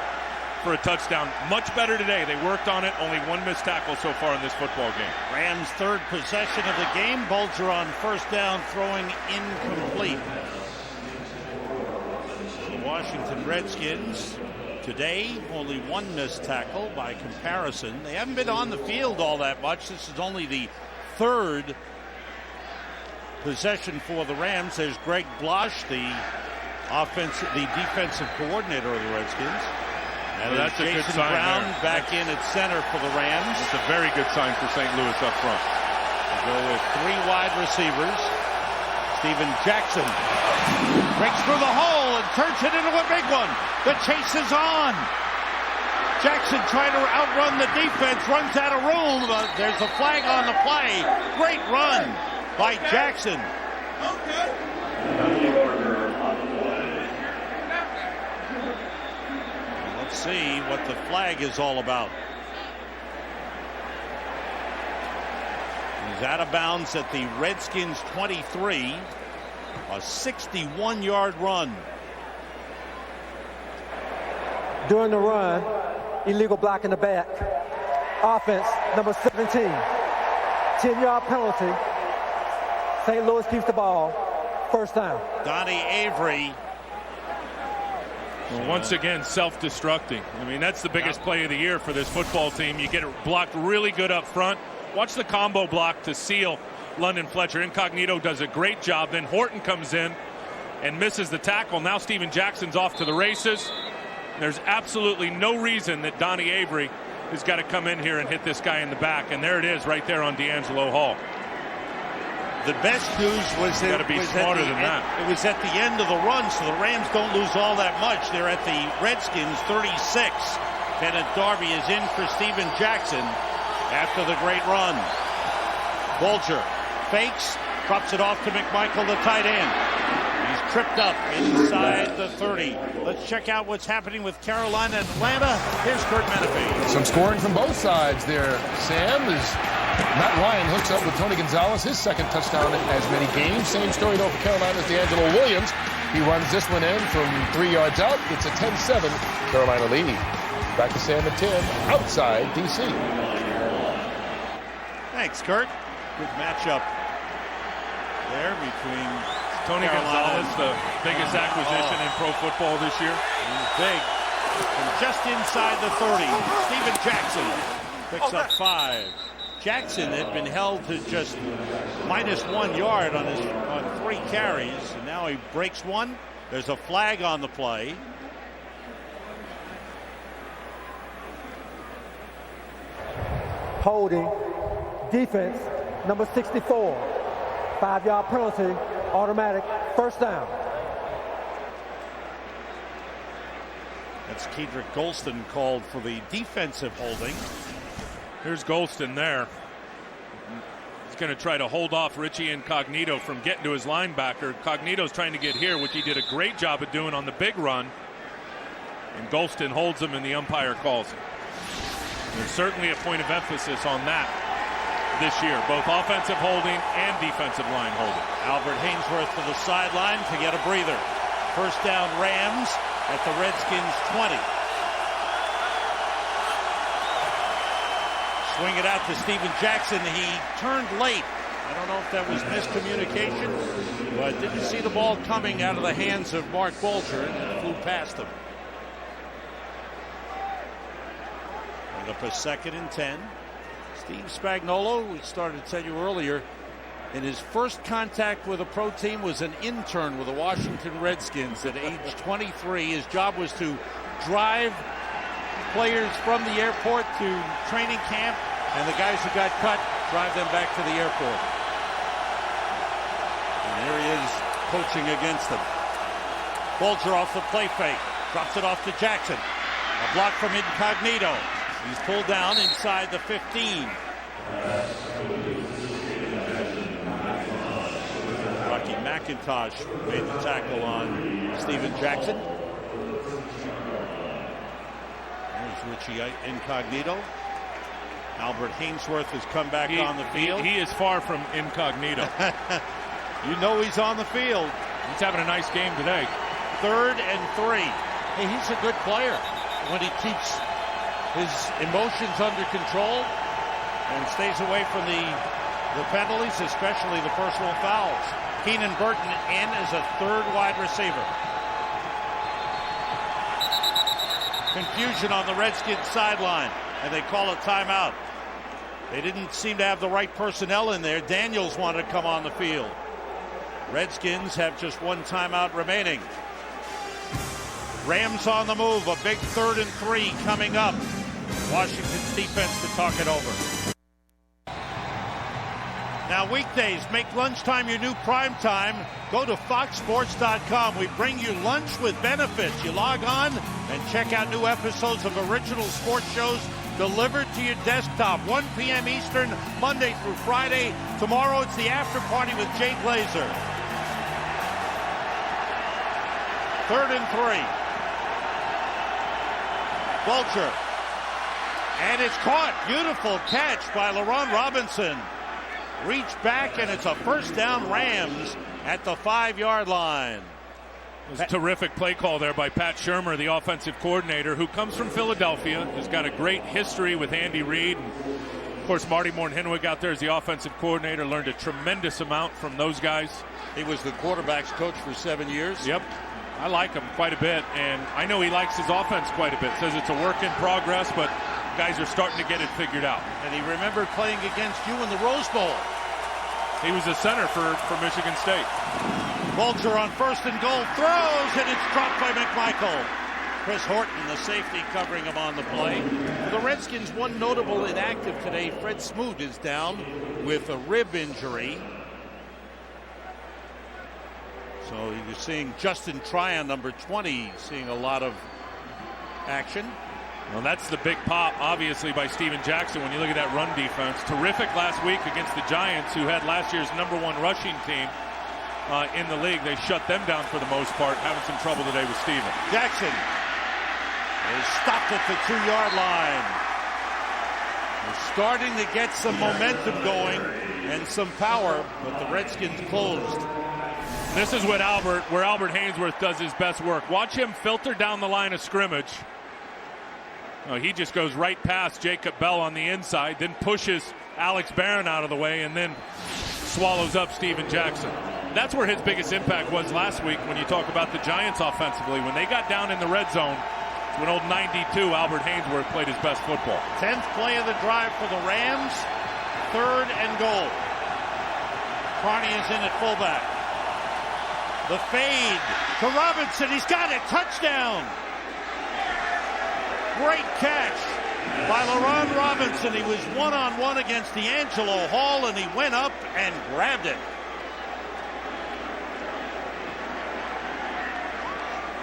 for a touchdown. Much better today. They worked on it. Only 1 missed tackle so far in this football game. Rams' 3rd possession of the game. Bulger on first down, throwing incomplete. The Washington Redskins today only 1 missed tackle by comparison. They haven't been on the field all that much. This is only the 3rd possession for the Rams. There's Greg Blosh, the defensive coordinator of the Redskins. And that's a good sign. Brown there. back in at center for the Rams. It's a very good sign for St. Louis up front. They go with 3 wide receivers. Steven Jackson breaks through the hole and turns it into a big one. The chase is on. Jackson trying to outrun the defense, runs out of room. There's a flag on the play. Great run by Jackson. Let's see what the flag is all about. He's out of bounds at the Redskins 23. A 61-yard run. During the run, illegal block in the back. Offense, number 17. 10-yard penalty. St. Louis keeps the ball. First down. Donnie Avery. Well, once again, self-destructing. I mean, that's the biggest play of the year for this football team. You get it blocked really good up front. Watch the combo block to seal London Fletcher. Incognito does a great job. Then Horton comes in and misses the tackle. Now Steven Jackson's off to the races. There's absolutely no reason that Donnie Avery has got to come in here and hit this guy in the back. And there it is right there on D'Angelo Hall. The best news was got to be smarter than that. It was at the end of the run, so the Rams don't lose all that much. They're at the Redskins 36. Kenneth Darby is in for Steven Jackson after the great run. Bulger fakes, drops it off to McMichael, the tight end. He's tripped up inside the 30. Let's check out what's happening with Carolina and Atlanta. Here's Kurt Menefee. Some scoring from both sides there, Sam. Matt Ryan hooks up with Tony Gonzalez, his 2nd touchdown in as many games. Same story though for Carolina's D'Angelo Williams. He runs this one in from 3 yards out. It's a 10-7 Carolina lead. Back to Sam at 10, outside D.C. Thanks, Kurt. Good matchup there between Tony Gonzalez, the biggest acquisition in pro football this year. He's big. And just inside the 30, Steven Jackson picks up 5. Jackson had been held to just -1 yard on 3 carries, and now he breaks one. There's a flag on the play. Holding. Defense, number 64. 5-yard penalty. Automatic. First down. That's Kedrick Golston called for the defensive holding. Here's Golston there. He's going to try to hold off Richie Incognito from getting to his linebacker. Incognito's trying to get here, which he did a great job of doing on the big run. And Golston holds him, and the umpire calls him. There's certainly a point of emphasis on that this year, both offensive holding and defensive line holding. Albert Hainsworth to the sideline to get a breather. First down, Rams at the Redskins 20. Swing it out to Steven Jackson. He turned late. I don't know if that was miscommunication, but didn't see the ball coming out of the hands of Mark Bulger and flew past him. Bring up a 2nd and 10. Steve Spagnuolo, we started to tell you earlier, in his first contact with a pro team was an intern with the Washington Redskins at age 23. His job was to drive players from the airport to training camp, and the guys who got cut, drive them back to the airport. And here he is coaching against them. Bulger off the play fake, drops it off to Jackson. A block from Incognito. He's pulled down inside the 15. Rocky McIntosh made the tackle on Steven Jackson. There's Richie Incognito. Albert Hainsworth has come back on the field. He is far from incognito. You know he's on the field. He's having a nice game today. 3rd and 3. Hey, he's a good player when he keeps his emotions under control and stays away from the penalties, especially the personal fouls. Keenan Burton in as a 3rd wide receiver. Confusion on the Redskins sideline, and they call a timeout. They didn't seem to have the right personnel in there. Daniels wanted to come on the field. Redskins have just 1 timeout remaining. Rams on the move. A big 3rd and 3 coming up. Washington's defense to talk it over. Now weekdays, make lunchtime your new prime time. Go to foxsports.com. We bring you lunch with benefits. You log on and check out new episodes of original sports shows delivered to your desktop. 1 p.m. Eastern, Monday through Friday. Tomorrow it's the after party with Jay Glazer. 3rd and 3. Bulger. And it's caught. Beautiful catch by LaRon Robinson. Reach back, and it's a first down, Rams at the 5-yard line. It was a terrific play call there by Pat Shurmur, the offensive coordinator, who comes from Philadelphia, has got a great history with Andy Reid. Of course, Marty Morton-Henwig out there as the offensive coordinator, learned a tremendous amount from those guys. He was the quarterback's coach for 7 years. Yep. I like him quite a bit, and I know he likes his offense quite a bit. Says it's a work in progress, but guys are starting to get it figured out. And he remembered playing against you in the Rose Bowl. He was a center for Michigan State. Bulger on 1st and goal, throws, and it's dropped by McMichael. Chris Horton, the safety, covering him on the play. For the Redskins, one notable inactive today. Fred Smoot is down with a rib injury. So you're seeing Justin Tryon, number 20, seeing a lot of action. Well, that's the big pop, obviously, by Steven Jackson when you look at that run defense. Terrific last week against the Giants, who had last year's #1 rushing team in the league. They shut them down for the most part, having some trouble today with Steven. Jackson is stopped at the 2-yard line. They're starting to get some momentum going and some power, but the Redskins closed. This is where Albert Hainsworth does his best work. Watch him filter down the line of scrimmage. Oh, he just goes right past Jacob Bell on the inside, then pushes Alex Barron out of the way, and then swallows up Steven Jackson. That's where his biggest impact was last week when you talk about the Giants offensively. When they got down in the red zone, when old 92 Albert Hainsworth played his best football. 10th play of the drive for the Rams. 3rd and goal. Carney is in at fullback. The fade to Robinson. He's got it. Touchdown. Great catch by LaRon Robinson. He was one-on-one against D'Angelo Hall, and he went up and grabbed it.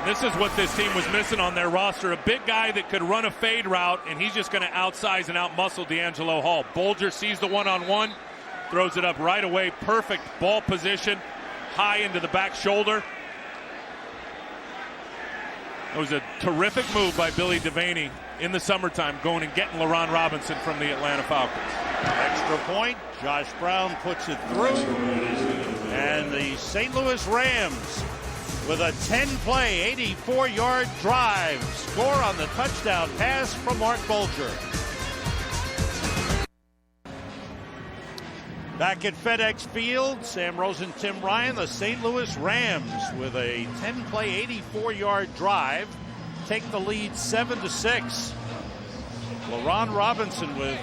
This is what this team was missing on their roster. A big guy that could run a fade route, and he's just going to outsize and outmuscle D'Angelo Hall. Bulger sees the one-on-one, throws it up right away. Perfect ball position, high into the back shoulder. It was a terrific move by Billy Devaney in the summertime going and getting LaRon Robinson from the Atlanta Falcons. Extra point. Josh Brown puts it through. And the St. Louis Rams with a 10-play, 84-yard drive. Score on the touchdown pass from Mark Bulger. Back at FedEx Field, Sam Rosen, Tim Ryan, the St. Louis Rams with a 10-play, 84-yard drive take the lead 7-6. LaRon Robinson with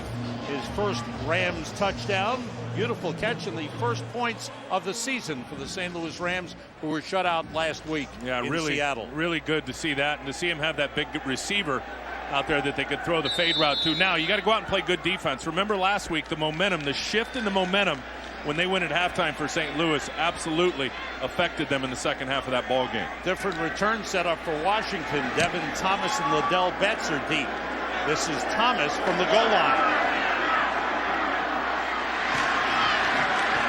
his first Rams touchdown. Beautiful catch and the first points of the season for the St. Louis Rams, who were shut out last week in Seattle. Really good to see that, and to see him have that big receiver out there that they could throw the fade route to. Now, you got to go out and play good defense. Remember last week, the momentum, the shift in the momentum when they went at halftime for St. Louis absolutely affected them in the second half of that ball game. Different return setup for Washington. Devin Thomas and Liddell Betts are deep. This is Thomas from the goal line.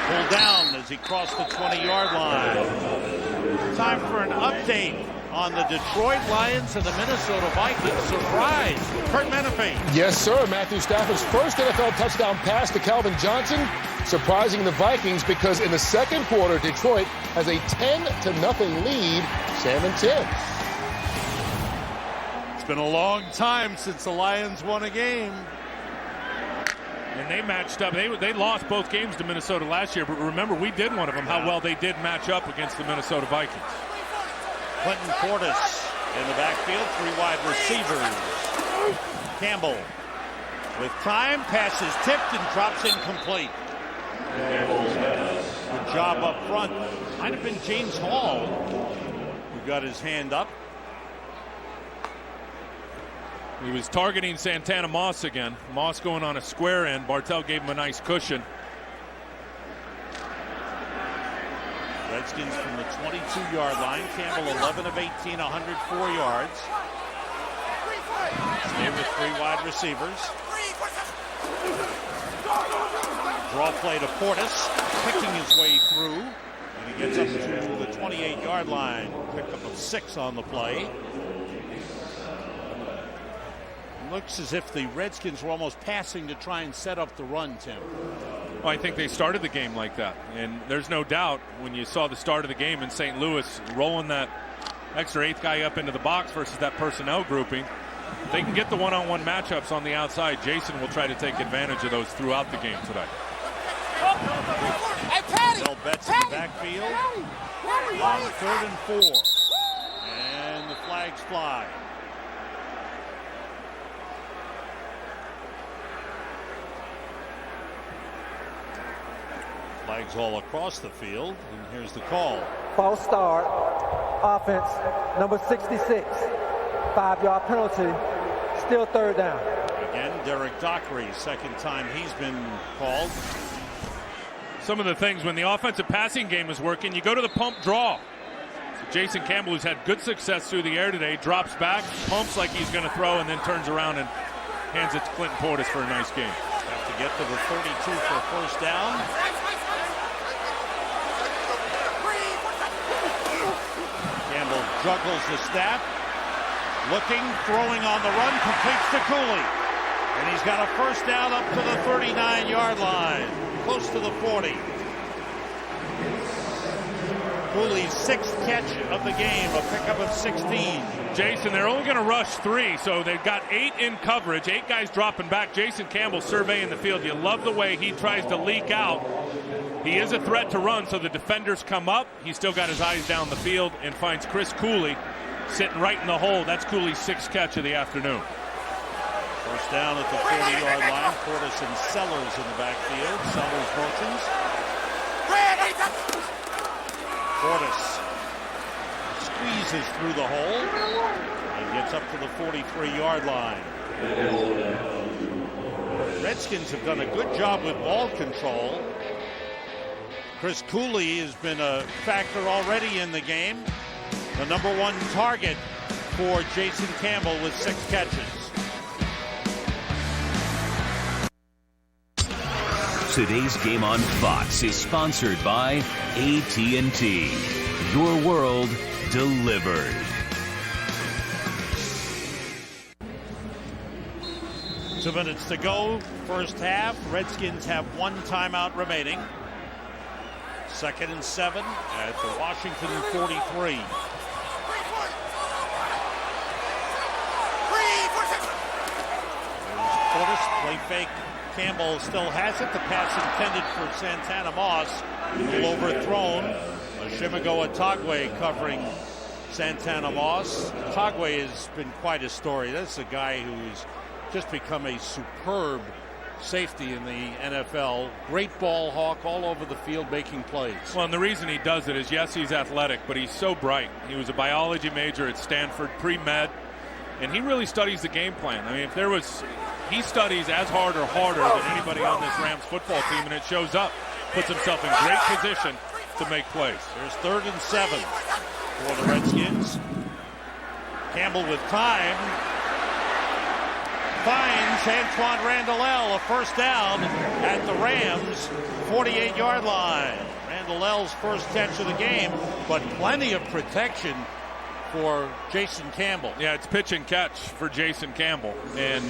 Pulled down as he crossed the 20-yard line. Time for an update on the Detroit Lions and the Minnesota Vikings. Surprise, Kurt Menefee. Yes, sir. Matthew Stafford's first NFL touchdown pass to Calvin Johnson, surprising the Vikings because in the second quarter, Detroit has a 10-0 lead. Sam and Tim. It's been a long time since the Lions won a game. And they matched up. They lost both games to Minnesota last year, but remember, we did one of them, how well they did match up against the Minnesota Vikings. Clinton Portis in the backfield, 3 wide receivers. Campbell with time, passes tipped and drops incomplete. Good job up front. Might have been James Hall who got his hand up. He was targeting Santana Moss again. Moss going on a square end. Bartell gave him a nice cushion. Redskins from the 22-yard line. Campbell 11 of 18, 104 yards. Stay with 3 wide receivers. Draw play to Portis, picking his way through. And he gets up to the 28-yard line. Pickup of 6 on the play. Looks as if the Redskins were almost passing to try and set up the run, Tim. Well, I think they started the game like that. And there's no doubt when you saw the start of the game in St. Louis, rolling that extra 8th guy up into the box versus that personnel grouping, they can get the one-on-one matchups on the outside. Jason will try to take advantage of those throughout the game today. Bill Betts in the backfield on 3rd and 4. And the flags fly. Flags all across the field, and here's the call. False start. Offense, number 66. 5-yard penalty. Still 3rd down. Again, Derek Dockery, second time he's been called. Some of the things when the offensive passing game is working, you go to the pump draw. So Jason Campbell, who's had good success through the air today, drops back, pumps like he's going to throw, and then turns around and hands it to Clinton Portis for a nice game. Have to get to the 32 for a first down. Campbell juggles the snap. Looking, throwing on the run, completes to Cooley. And he's got a first down up to the 39-yard line, close to the 40. Cooley's 6th catch of the game, a pickup of 16. Jason, they're only going to rush 3, so they've got 8 in coverage, 8 guys dropping back. Jason Campbell surveying the field. You love the way he tries to leak out. He is a threat to run, so the defenders come up. He's still got his eyes down the field and finds Chris Cooley sitting right in the hole. That's Cooley's 6th catch of the afternoon. First down at the 40-yard line. Portis and Sellers in the backfield. Sellers motions. Portis squeezes through the hole and gets up to the 43-yard line. Redskins have done a good job with ball control. Chris Cooley has been a factor already in the game. The number 1 target for Jason Campbell with 6 catches. Today's game on Fox is sponsored by AT&T. Your world delivered. 2 minutes to go, first half. Redskins have 1 timeout remaining. 2nd and 7 at the Washington 43. Portis, play fake. Campbell still has it. The pass intended for Santana Moss. Overthrown. Shimigo Atagwe covering Santana Moss. Atagwe has been quite a story. That's a guy who's just become a superb safety in the NFL. Great ball hawk all over the field making plays. Well, and the reason he does it is, yes, he's athletic, but he's so bright. He was a biology major at Stanford, pre-med, and he really studies the game plan. I mean, he studies as hard or harder than anybody on this Rams football team, and it shows up. Puts himself in great position to make plays. There's 3rd and 7 for the Redskins. Campbell with time. Finds Antoine Randall, a first down at the Rams 48-yard line. Randall's first catch of the game, but plenty of protection for Jason Campbell. Yeah, it's pitch and catch for Jason Campbell. And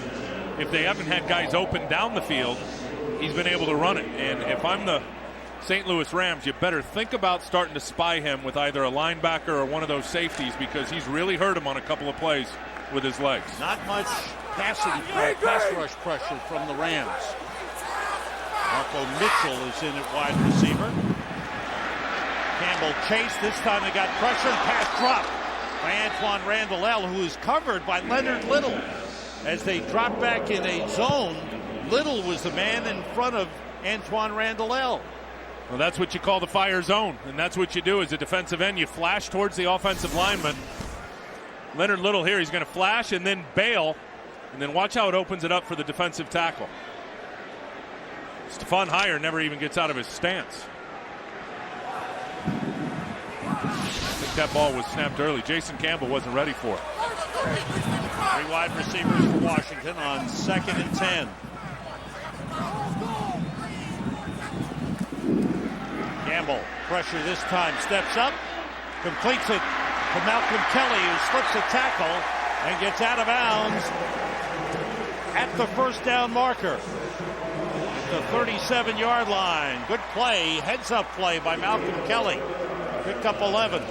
if they haven't had guys open down the field, he's been able to run it. And if I'm the St. Louis Rams, you better think about starting to spy him with either a linebacker or one of those safeties, because he's really hurt him on a couple of plays with his legs. Not much pass rush pressure from the Rams. Marco Mitchell is in at wide receiver. Campbell chased. This time they got pressure and pass dropped by Antoine Randall, who is covered by Leonard Little. As they drop back in a zone, Little was the man in front of Antoine Randall. Well, that's what you call the fire zone, and that's what you do as a defensive end. You flash towards the offensive lineman. Leonard Little here, he's going to flash and then bail, and then watch how it opens it up for the defensive tackle. Stephon Heyer never even gets out of his stance. I think that ball was snapped early. Jason Campbell wasn't ready for it. 3 wide receivers for Washington on 2nd and 10. Campbell, pressure this time, steps up, completes it to Malcolm Kelly, who slips a tackle and gets out of bounds at the first down marker. At the 37-yard line. Good play, heads-up play by Malcolm Kelly. Picked up 11.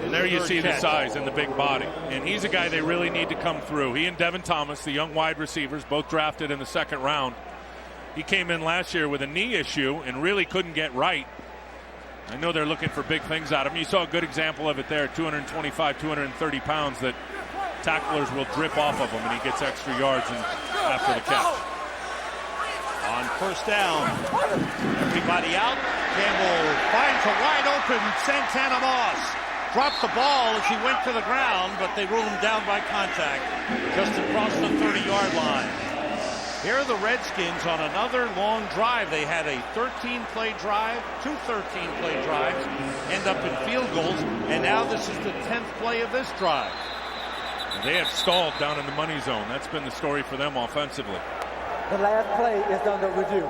And there you see the size and the big body. And he's a guy they really need to come through. He and Devin Thomas, the young wide receivers, both drafted in the 2nd round. He came in last year with a knee issue and really couldn't get right. I know they're looking for big things out of him. You saw a good example of it there, 225, 230 pounds that tacklers will drip off of him, and he gets extra yards after the catch. On first down, everybody out. Campbell finds a wide open Santana Moss. Dropped the ball as he went to the ground, but they ruled him down by contact just across the 30-yard line. Here are the Redskins on another long drive. They had a 13-play drive, 2 13-play drives, end up in field goals, and now this is the 10th play of this drive. They have stalled down in the money zone. That's been the story for them offensively. The last play is under review.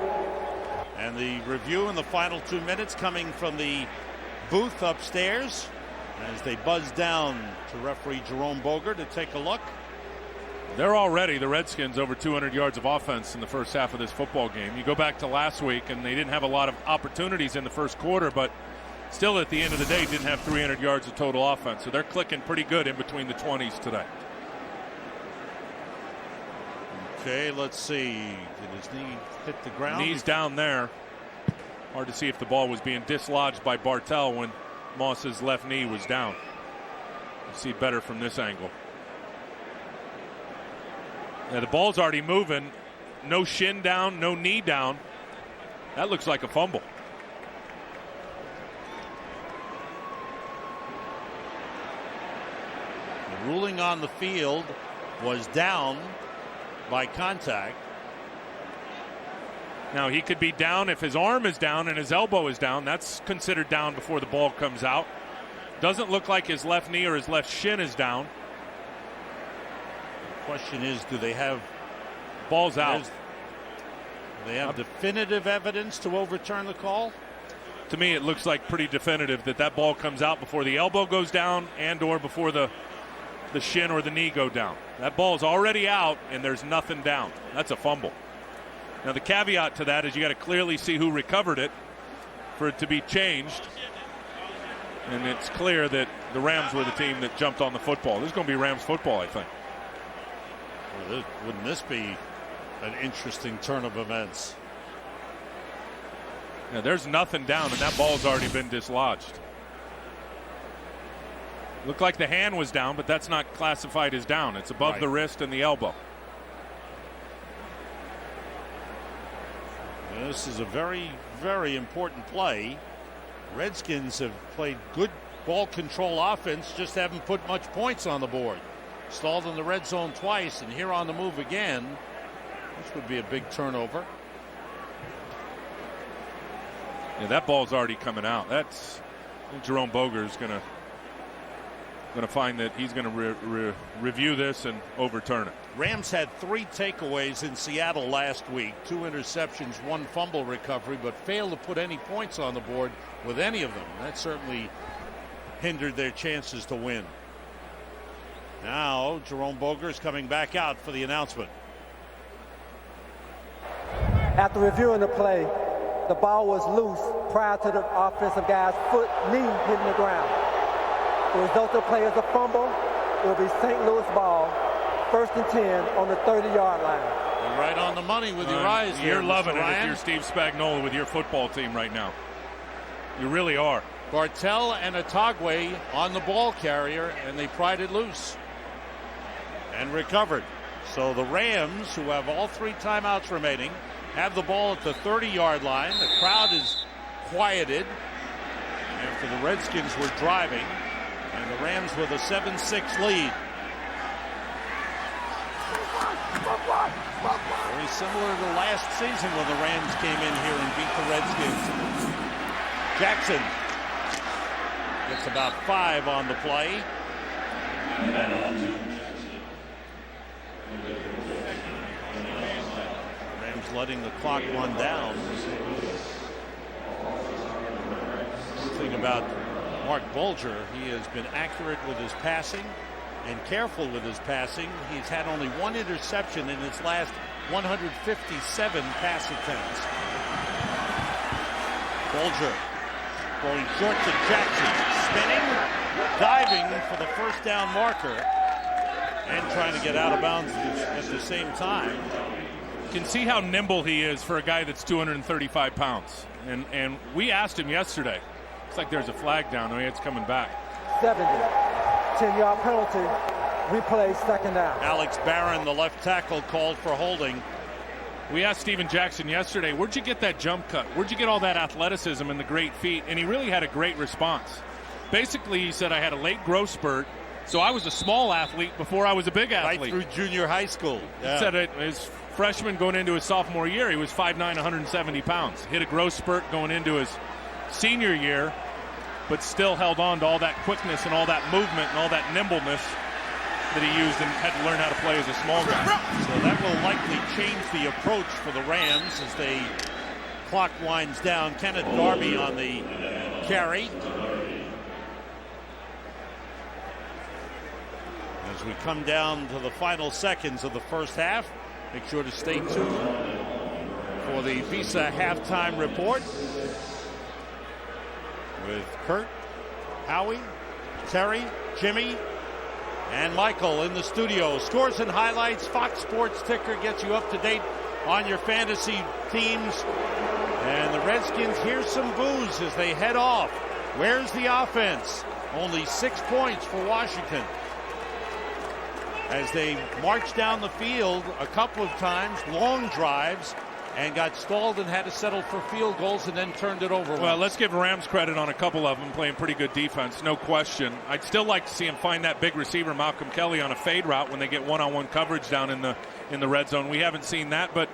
And the review in the final 2 minutes coming from the booth upstairs as they buzz down to referee Jerome Boger to take a look. They're already, the Redskins, over 200 yards of offense in the first half of this football game. You go back to last week, and they didn't have a lot of opportunities in the first quarter, but still at the end of the day didn't have 300 yards of total offense. So they're clicking pretty good in between the 20s today. Okay, let's see. Did his knee hit the ground? Knee's down there. Hard to see if the ball was being dislodged by Bartell when Moss's left knee was down. You see better from this angle. Yeah, the ball's already moving. No shin down, no knee down. That looks like a fumble. The ruling on the field was down by contact. Now, he could be down if his arm is down and his elbow is down. That's considered down before the ball comes out. Doesn't look like his left knee or his left shin is down. Question is, do they have balls out? Do they have definitive evidence to overturn the call? To me, it looks like pretty definitive that ball comes out before the elbow goes down and or before the the shin or the knee go down. That ball's already out, and there's nothing down. That's a fumble. Now, the caveat to that is you got to clearly see who recovered it for it to be changed. And it's clear that the Rams were the team that jumped on the football. This is going to be Rams football, I think. Well, wouldn't this be an interesting turn of events? Yeah, there's nothing down, and that ball's already been dislodged. Looked like the hand was down, but that's not classified as down. It's above the wrist and the elbow. This is a very, very important play. Redskins have played good ball control offense, just haven't put much points on the board. Stalled in the red zone twice, and here on the move again. This would be a big turnover. Yeah, that ball's already coming out. That's Jerome Boger's going to find that he's going to review this and overturn it. Rams had 3 takeaways in Seattle last week, 2 interceptions, 1 fumble recovery, but failed to put any points on the board with any of them. That certainly hindered their chances to win. Now Jerome Boger is coming back out for the announcement. After reviewing the play, the ball was loose prior to the offensive guy's knee hitting the ground. The result of the play is a fumble. It will be St. Louis ball, 1st and 10 on the 30-yard line. You're right on the money with your eyes here. You're loving Mr. it Ryan. if you're Steve Spagnuolo with your football team right now. You really are. Bartell and Atagwe on the ball carrier, and they pried it loose and recovered. So the Rams, who have all 3 timeouts remaining, have the ball at the 30-yard line. The crowd is quieted after the Redskins were driving, and the Rams with a 7-6 lead. Very similar to last season when the Rams came in here and beat the Redskins. Jackson gets about 5 on the play. Rams letting the clock run down. One thing about Mark Bulger, he has been accurate with his passing and careful with his passing. He's had only 1 interception in his last 157 pass attempts. Bulger going short to Jackson, spinning, diving for the first down marker, and trying to get out of bounds at the same time. You can see how nimble he is for a guy that's 235 pounds. And we asked him yesterday. Looks like there's a flag down. Oh, yeah, it's coming back. 70, 10-yard penalty, replay, 2nd down. Alex Barron, the left tackle, called for holding. We asked Steven Jackson yesterday, where'd you get that jump cut? Where'd you get all that athleticism and the great feet? And he really had a great response. Basically, he said, I had a late growth spurt, so I was a small athlete before I was a big athlete. Right through junior high school. Yeah. He said his freshman going into his sophomore year, he was 5'9", 170 pounds. Hit a growth spurt going into his senior year, but still held on to all that quickness and all that movement and all that nimbleness that he used and had to learn how to play as a small guy. So that will likely change the approach for the Rams as they clock winds down. Kenneth Darby on the carry. As we come down to the final seconds of the first half, make sure to stay tuned for the Visa halftime report with Kurt, Howie, Terry, Jimmy, and Michael in the studio. Scores and highlights. Fox Sports Ticker gets you up to date on your fantasy teams. And the Redskins, here's some boos as they head off. Where's the offense? Only 6 points for Washington. As they marched down the field a couple of times, long drives, and got stalled and had to settle for field goals and then turned it over. Well, let's give Rams credit on a couple of them playing pretty good defense, no question. I'd still like to see him find that big receiver, Malcolm Kelly, on a fade route when they get one-on-one coverage down in the red zone. We haven't seen that, but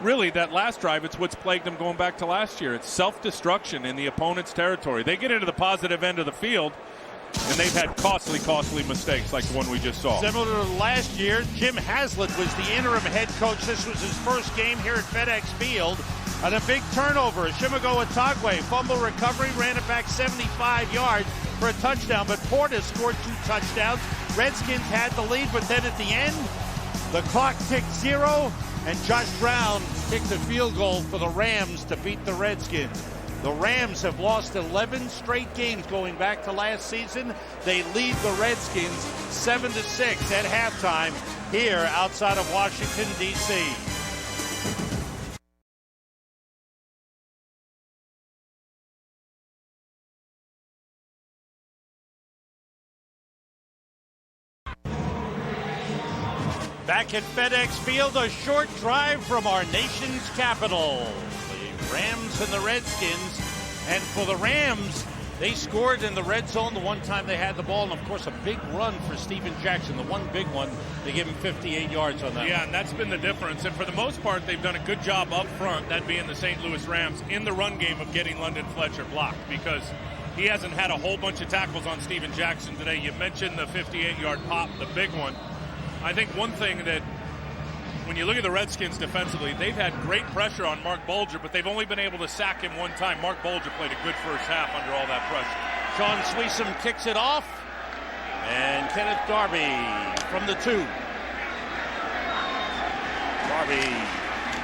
really that last drive, it's what's plagued them going back to last year. It's self-destruction in the opponent's territory. They get into the positive end of the field, and they've had costly mistakes like the one we just saw. Similar to last year, Jim Haslett was the interim head coach. This was his first game here at FedEx Field. And a big turnover. Shimago Atagwe, fumble recovery, ran it back 75 yards for a touchdown. But Portis scored 2 touchdowns. Redskins had the lead, but then at the end, the clock ticked 0, and Josh Brown kicked a field goal for the Rams to beat the Redskins. The Rams have lost 11 straight games going back to last season. They lead the Redskins 7-6 at halftime here outside of Washington, D.C. Back at FedEx Field, a short drive from our nation's capital. The Rams and the Redskins. And for the Rams, they scored in the red zone the one time they had the ball. And, of course, a big run for Steven Jackson. The one big one, they gave him 58 yards on that. Yeah, and that's been the difference. And for the most part, they've done a good job up front, that being the St. Louis Rams, in the run game of getting London Fletcher blocked, because he hasn't had a whole bunch of tackles on Steven Jackson today. You mentioned the 58-yard pop, the big one. I think one thing that, when you look at the Redskins defensively, they've had great pressure on Mark Bulger, but they've only been able to sack him one time. Mark Bulger played a good first half under all that pressure. Sean Sweesom kicks it off, and Kenneth Darby from the 2. Darby,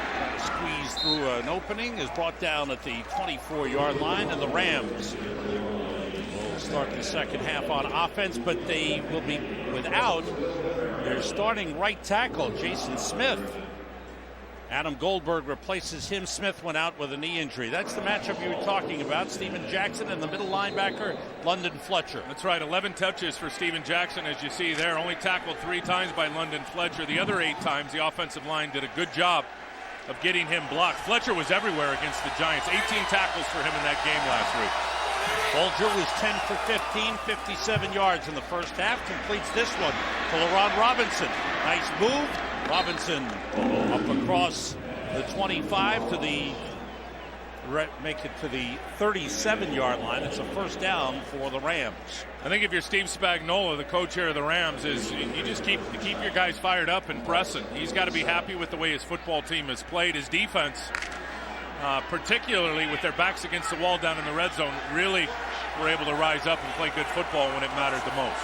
trying to squeeze through an opening, is brought down at the 24-yard line, and the Rams will start the second half on offense, but they will be without their starting right tackle, Jason Smith. Adam Goldberg replaces him. Smith went out with a knee injury. That's the matchup you were talking about. Steven Jackson and the middle linebacker, London Fletcher. That's right, 11 touches for Steven Jackson, as you see there. Only tackled 3 times by London Fletcher. The other 8 times, the offensive line did a good job of getting him blocked. Fletcher was everywhere against the Giants. 18 tackles for him in that game last week. Bulger was 10 for 15, 57 yards in the first half. Completes this one to LaRon Robinson. Nice move. Robinson up across the 25 to the make it to the 37-yard line. It's a first down for the Rams. I think if you're Steve Spagnuolo, the coach here of the Rams, is you just keep your guys fired up and pressing. He's got to be happy with the way his football team has played. His defense, particularly with their backs against the wall down in the red zone, really were able to rise up and play good football when it mattered the most.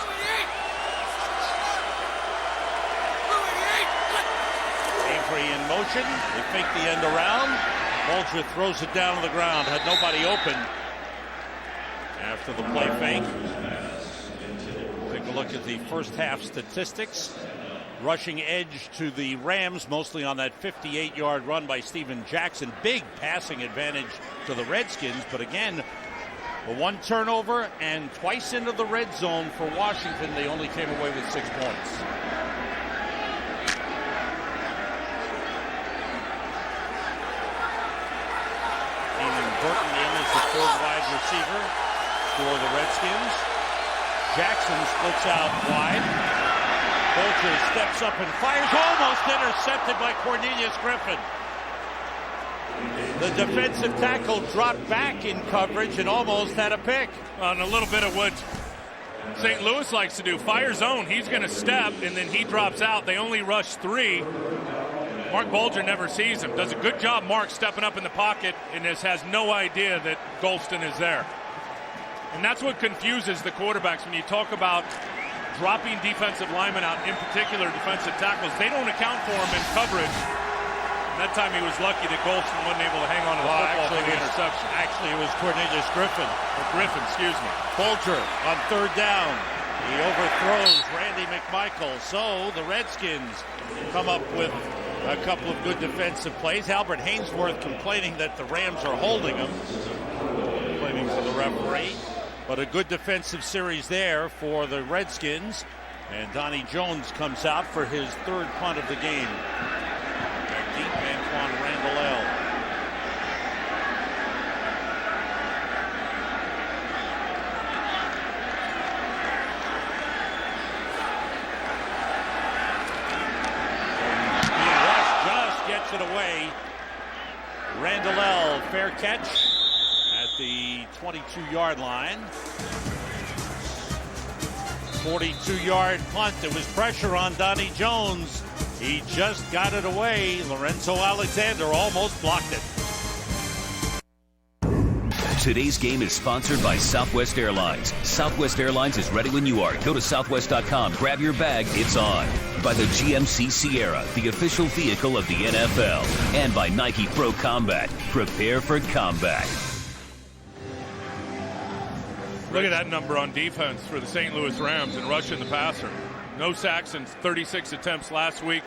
Avery in motion. They fake the end around. Bulger throws it down to the ground. Had nobody open after the play fake. Take a look at the first half statistics. Rushing edge to the Rams, mostly on that 58-yard run by Steven Jackson. Big passing advantage to the Redskins, but again, one turnover and twice into the red zone for Washington. They only came away with 6 points. Burton in as the third wide receiver for the Redskins. Jackson splits out wide. Bulger steps up and fires, almost intercepted by Cornelius Griffin. The defensive tackle dropped back in coverage and almost had a pick. And a little bit of what St. Louis likes to do. Fire zone, he's going to step, and then he drops out. They only rush 3. Mark Bulger never sees him. Does a good job, Mark, stepping up in the pocket, and has no idea that Golston is there. And that's what confuses the quarterbacks when you talk about dropping defensive linemen out, in particular defensive tackles. They don't account for him in coverage. And that time he was lucky that Golston wasn't able to hang on to the football for the interception. Actually, it was Cornelius Griffin. Excuse me. Bulger on third down. He overthrows Randy McMichael. So the Redskins come up with a couple of good defensive plays. Albert Hainsworth complaining that the Rams are holding him. Complaining to the referee. But a good defensive series there for the Redskins. And Donnie Jones comes out for his third punt of the game. Back deep, Antoine Randall. It away. Randall, fair catch at the 22-yard line. 42-yard punt. There was pressure on Donnie Jones. He just got it away. Lorenzo Alexander almost blocked it. Today's game is sponsored by Southwest Airlines. Southwest Airlines is ready when you are. Go to southwest.com, grab your bag, it's on. By the GMC Sierra, the official vehicle of the NFL. And by Nike Pro Combat. Prepare for combat. Look at that number on defense for the St. Louis Rams and rushing the passer. No sacks in 36 attempts last week.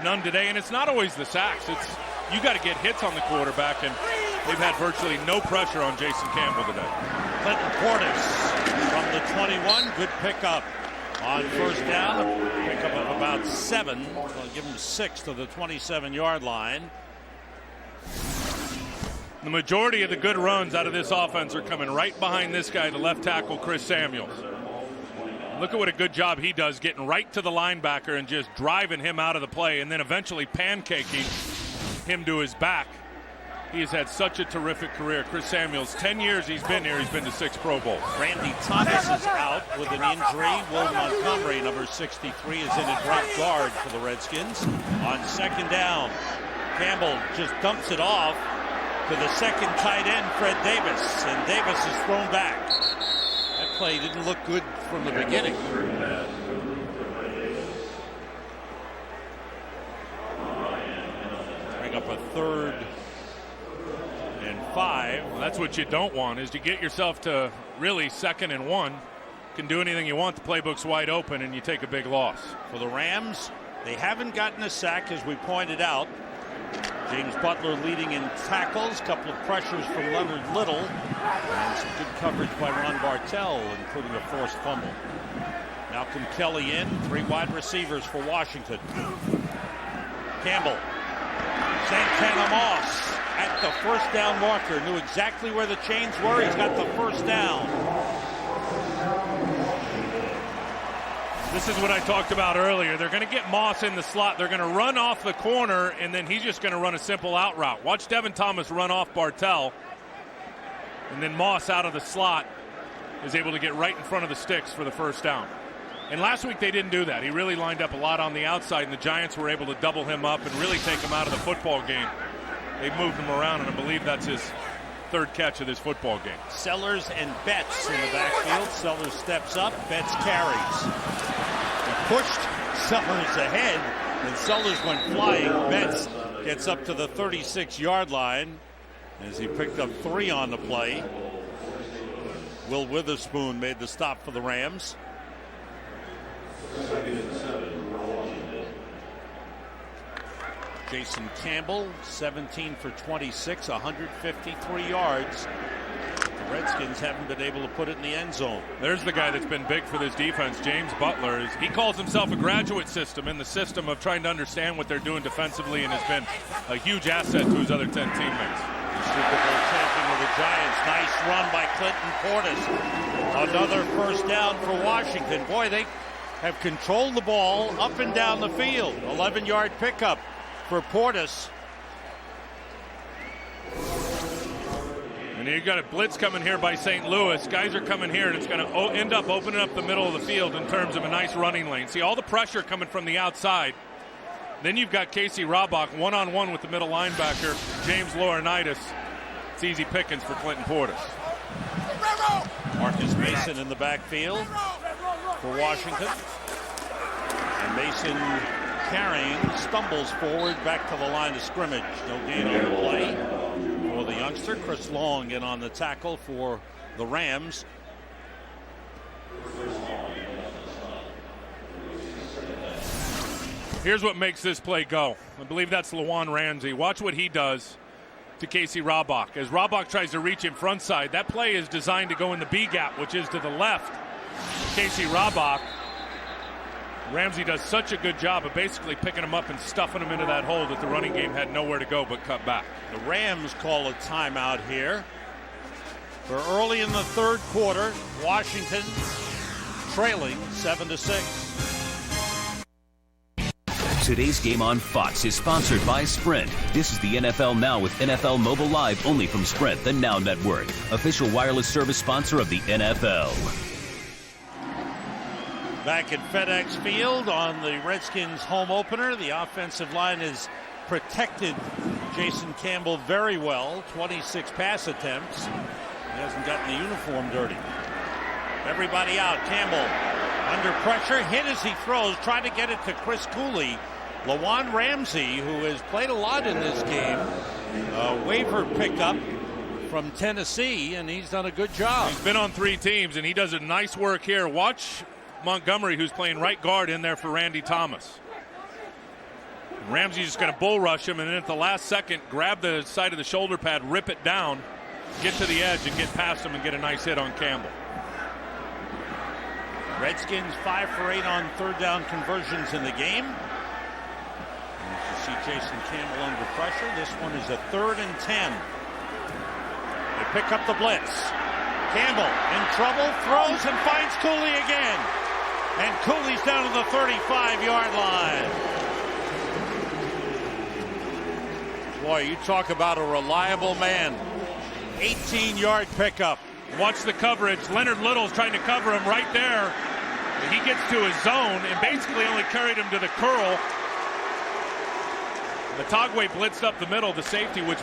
None today. And it's not always the sacks. It's you got to get hits on the quarterback, and they've had virtually no pressure on Jason Campbell today. Clinton Portis from the 21. Good pickup on first down. A pickup of about 7. I'll give him 6 to the 27-yard line. The majority of the good runs out of this offense are coming right behind this guy, the left tackle, Chris Samuels. Look at what a good job he does getting right to the linebacker and just driving him out of the play and then eventually pancaking him to his back. He has had such a terrific career. Chris Samuels, 10 years he's been here. He's been to 6 Pro Bowls. Randy Thomas is out with an injury. Will Montgomery, number 63, is in at right guard for the Redskins. On second down, Campbell just dumps it off to the second tight end, Fred Davis. And Davis is thrown back. That play didn't look good from the beginning. Bring up a 3rd and 5. Well, that's what you don't want, is to get yourself to really 2nd and 1. Can do anything you want. The playbook's wide open, and you take a big loss. For the Rams, they haven't gotten a sack, as we pointed out. James Butler leading in tackles, couple of pressures from Leonard Little, and some good coverage by Ron Bartell, including a forced fumble. Malcolm Kelly in, 3 wide receivers for Washington. Campbell, Santana Moss at the first down marker, knew exactly where the chains were. He's got the first down. This is what I talked about earlier. They're going to get Moss in the slot. They're going to run off the corner, and then he's just going to run a simple out route. Watch Devin Thomas run off Bartell, and then Moss out of the slot is able to get right in front of the sticks for the first down. And last week they didn't do that. He really lined up a lot on the outside, and the Giants were able to double him up and really take him out of the football game. They've moved him around, and I believe that's his 3rd catch of this football game. Sellers and Betts in the backfield. Sellers steps up, Betts carries. He pushed Sellers ahead, and Sellers went flying. Betts gets up to the 36-yard line as he picked up 3 on the play. Will Witherspoon made the stop for the Rams. Jason Campbell, 17 for 26, 153 yards. The Redskins haven't been able to put it in the end zone. There's the guy that's been big for this defense, James Butler. He calls himself a graduate system in the system of trying to understand what they're doing defensively, and has been a huge asset to his other 10 teammates. Super Bowl champion of the Giants. Nice run by Clinton Portis. Another first down for Washington. Boy, they have controlled the ball up and down the field. 11-yard pickup for Portis. And you got a blitz coming here by St. Louis. Guys are coming here, and it's going to end up opening up the middle of the field in terms of a nice running lane. See all the pressure coming from the outside. Then you've got Casey Robach one-on-one with the middle linebacker, James Laurinaitis. It's easy pickings for Clinton Portis. Marcus Mason in the backfield for Washington. And Mason carrying, stumbles forward back to the line of scrimmage. No gain on the play for the youngster. Chris Long in on the tackle for the Rams. Here's what makes this play go. I believe that's Lawan Ramsey. Watch what he does to Casey Robach. As Robach tries to reach him front side, that play is designed to go in the B gap, which is to the left. Casey Robach. Ramsey does such a good job of basically picking him up and stuffing him into that hole that the running game had nowhere to go but cut back. The Rams call a timeout here. For early in the 3rd quarter, Washington trailing 7-6. Today's game on Fox is sponsored by Sprint. This is the NFL Now with NFL Mobile Live, only from Sprint, the Now Network, official wireless service sponsor of the NFL. Back at FedEx Field on the Redskins home opener, the offensive line has protected Jason Campbell very well. 26 pass attempts. He hasn't gotten the uniform dirty. Everybody out. Campbell under pressure, hit as he throws, trying to get it to Chris Cooley. Lawan Ramsey, who has played a lot in this game, waiver pickup from Tennessee, and he's done a good job. He's been on 3 teams, and he does a nice work here. Watch Montgomery, who's playing right guard, in there for Randy Thomas. Ramsey's just going to bull rush him, and then at the last second, grab the side of the shoulder pad, rip it down, get to the edge, and get past him and get a nice hit on Campbell. Redskins 5 for 8 on third down conversions in the game. As you see Jason Campbell under pressure. This one is a 3rd and 10. They pick up the blitz. Campbell in trouble, throws and finds Cooley again. And Cooley's down to the 35-yard line. Boy, you talk about a reliable man. 18-yard pickup. Watch the coverage. Leonard Little's trying to cover him right there. He gets to his zone and basically only carried him to the curl. Matagwe blitzed up the middle, the safety, which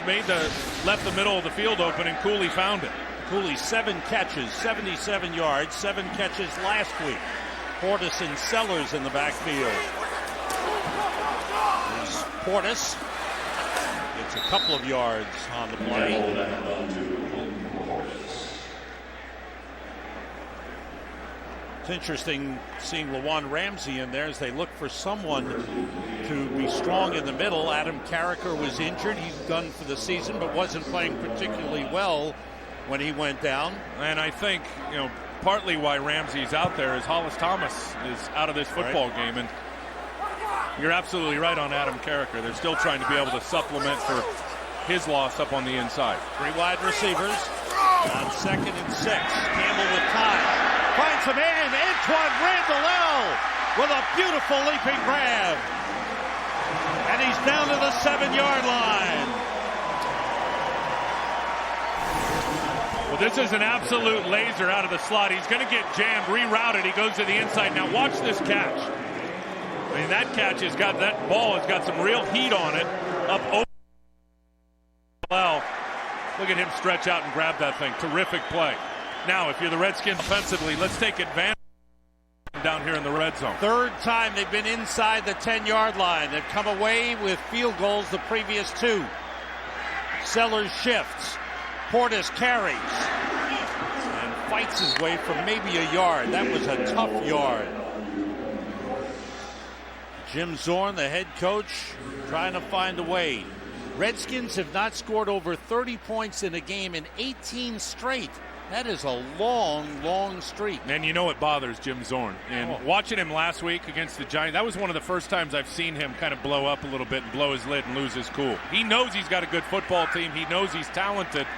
left the middle of the field open, and Cooley found it. Cooley 7 catches, 77 yards, 7 catches last week. Portis and Sellers in the backfield. There's Portis. Gets a couple of yards on the play. It's interesting seeing Lawan Ramsey in there as they look for someone to be strong in the middle. Adam Carricker was injured. He's done for the season, but wasn't playing particularly well when he went down. And I think, partly why Ramsey's out there is Hollis Thomas is out of this football game. And you're absolutely right on Adam Carricker. They're still trying to be able to supplement for his loss up on the inside. 3 wide receivers on 2nd and 6. Campbell with time. Finds a man, Antoine Randall with a beautiful leaping grab. And he's down to the 7-yard line. Well, this is an absolute laser out of the slot. He's going to get jammed, rerouted. He goes to the inside. Now watch this catch. I mean, that ball has got some real heat on it. Up over. Well, look at him stretch out and grab that thing. Terrific play. Now, if you're the Redskins offensively, let's take advantage down here in the red zone. 3rd time they've been inside the 10-yard line. They've come away with field goals the previous 2. Sellers shifts. Portis carries and fights his way for maybe a yard. That was a tough yard. Jim Zorn, the head coach, trying to find a way. Redskins have not scored over 30 points in a game in 18 straight. That is a long, long streak. And you know it bothers Jim Zorn. And watching him last week against the Giants, that was one of the first times I've seen him kind of blow up a little bit and blow his lid and lose his cool. He knows he's got a good football team. He knows he's talented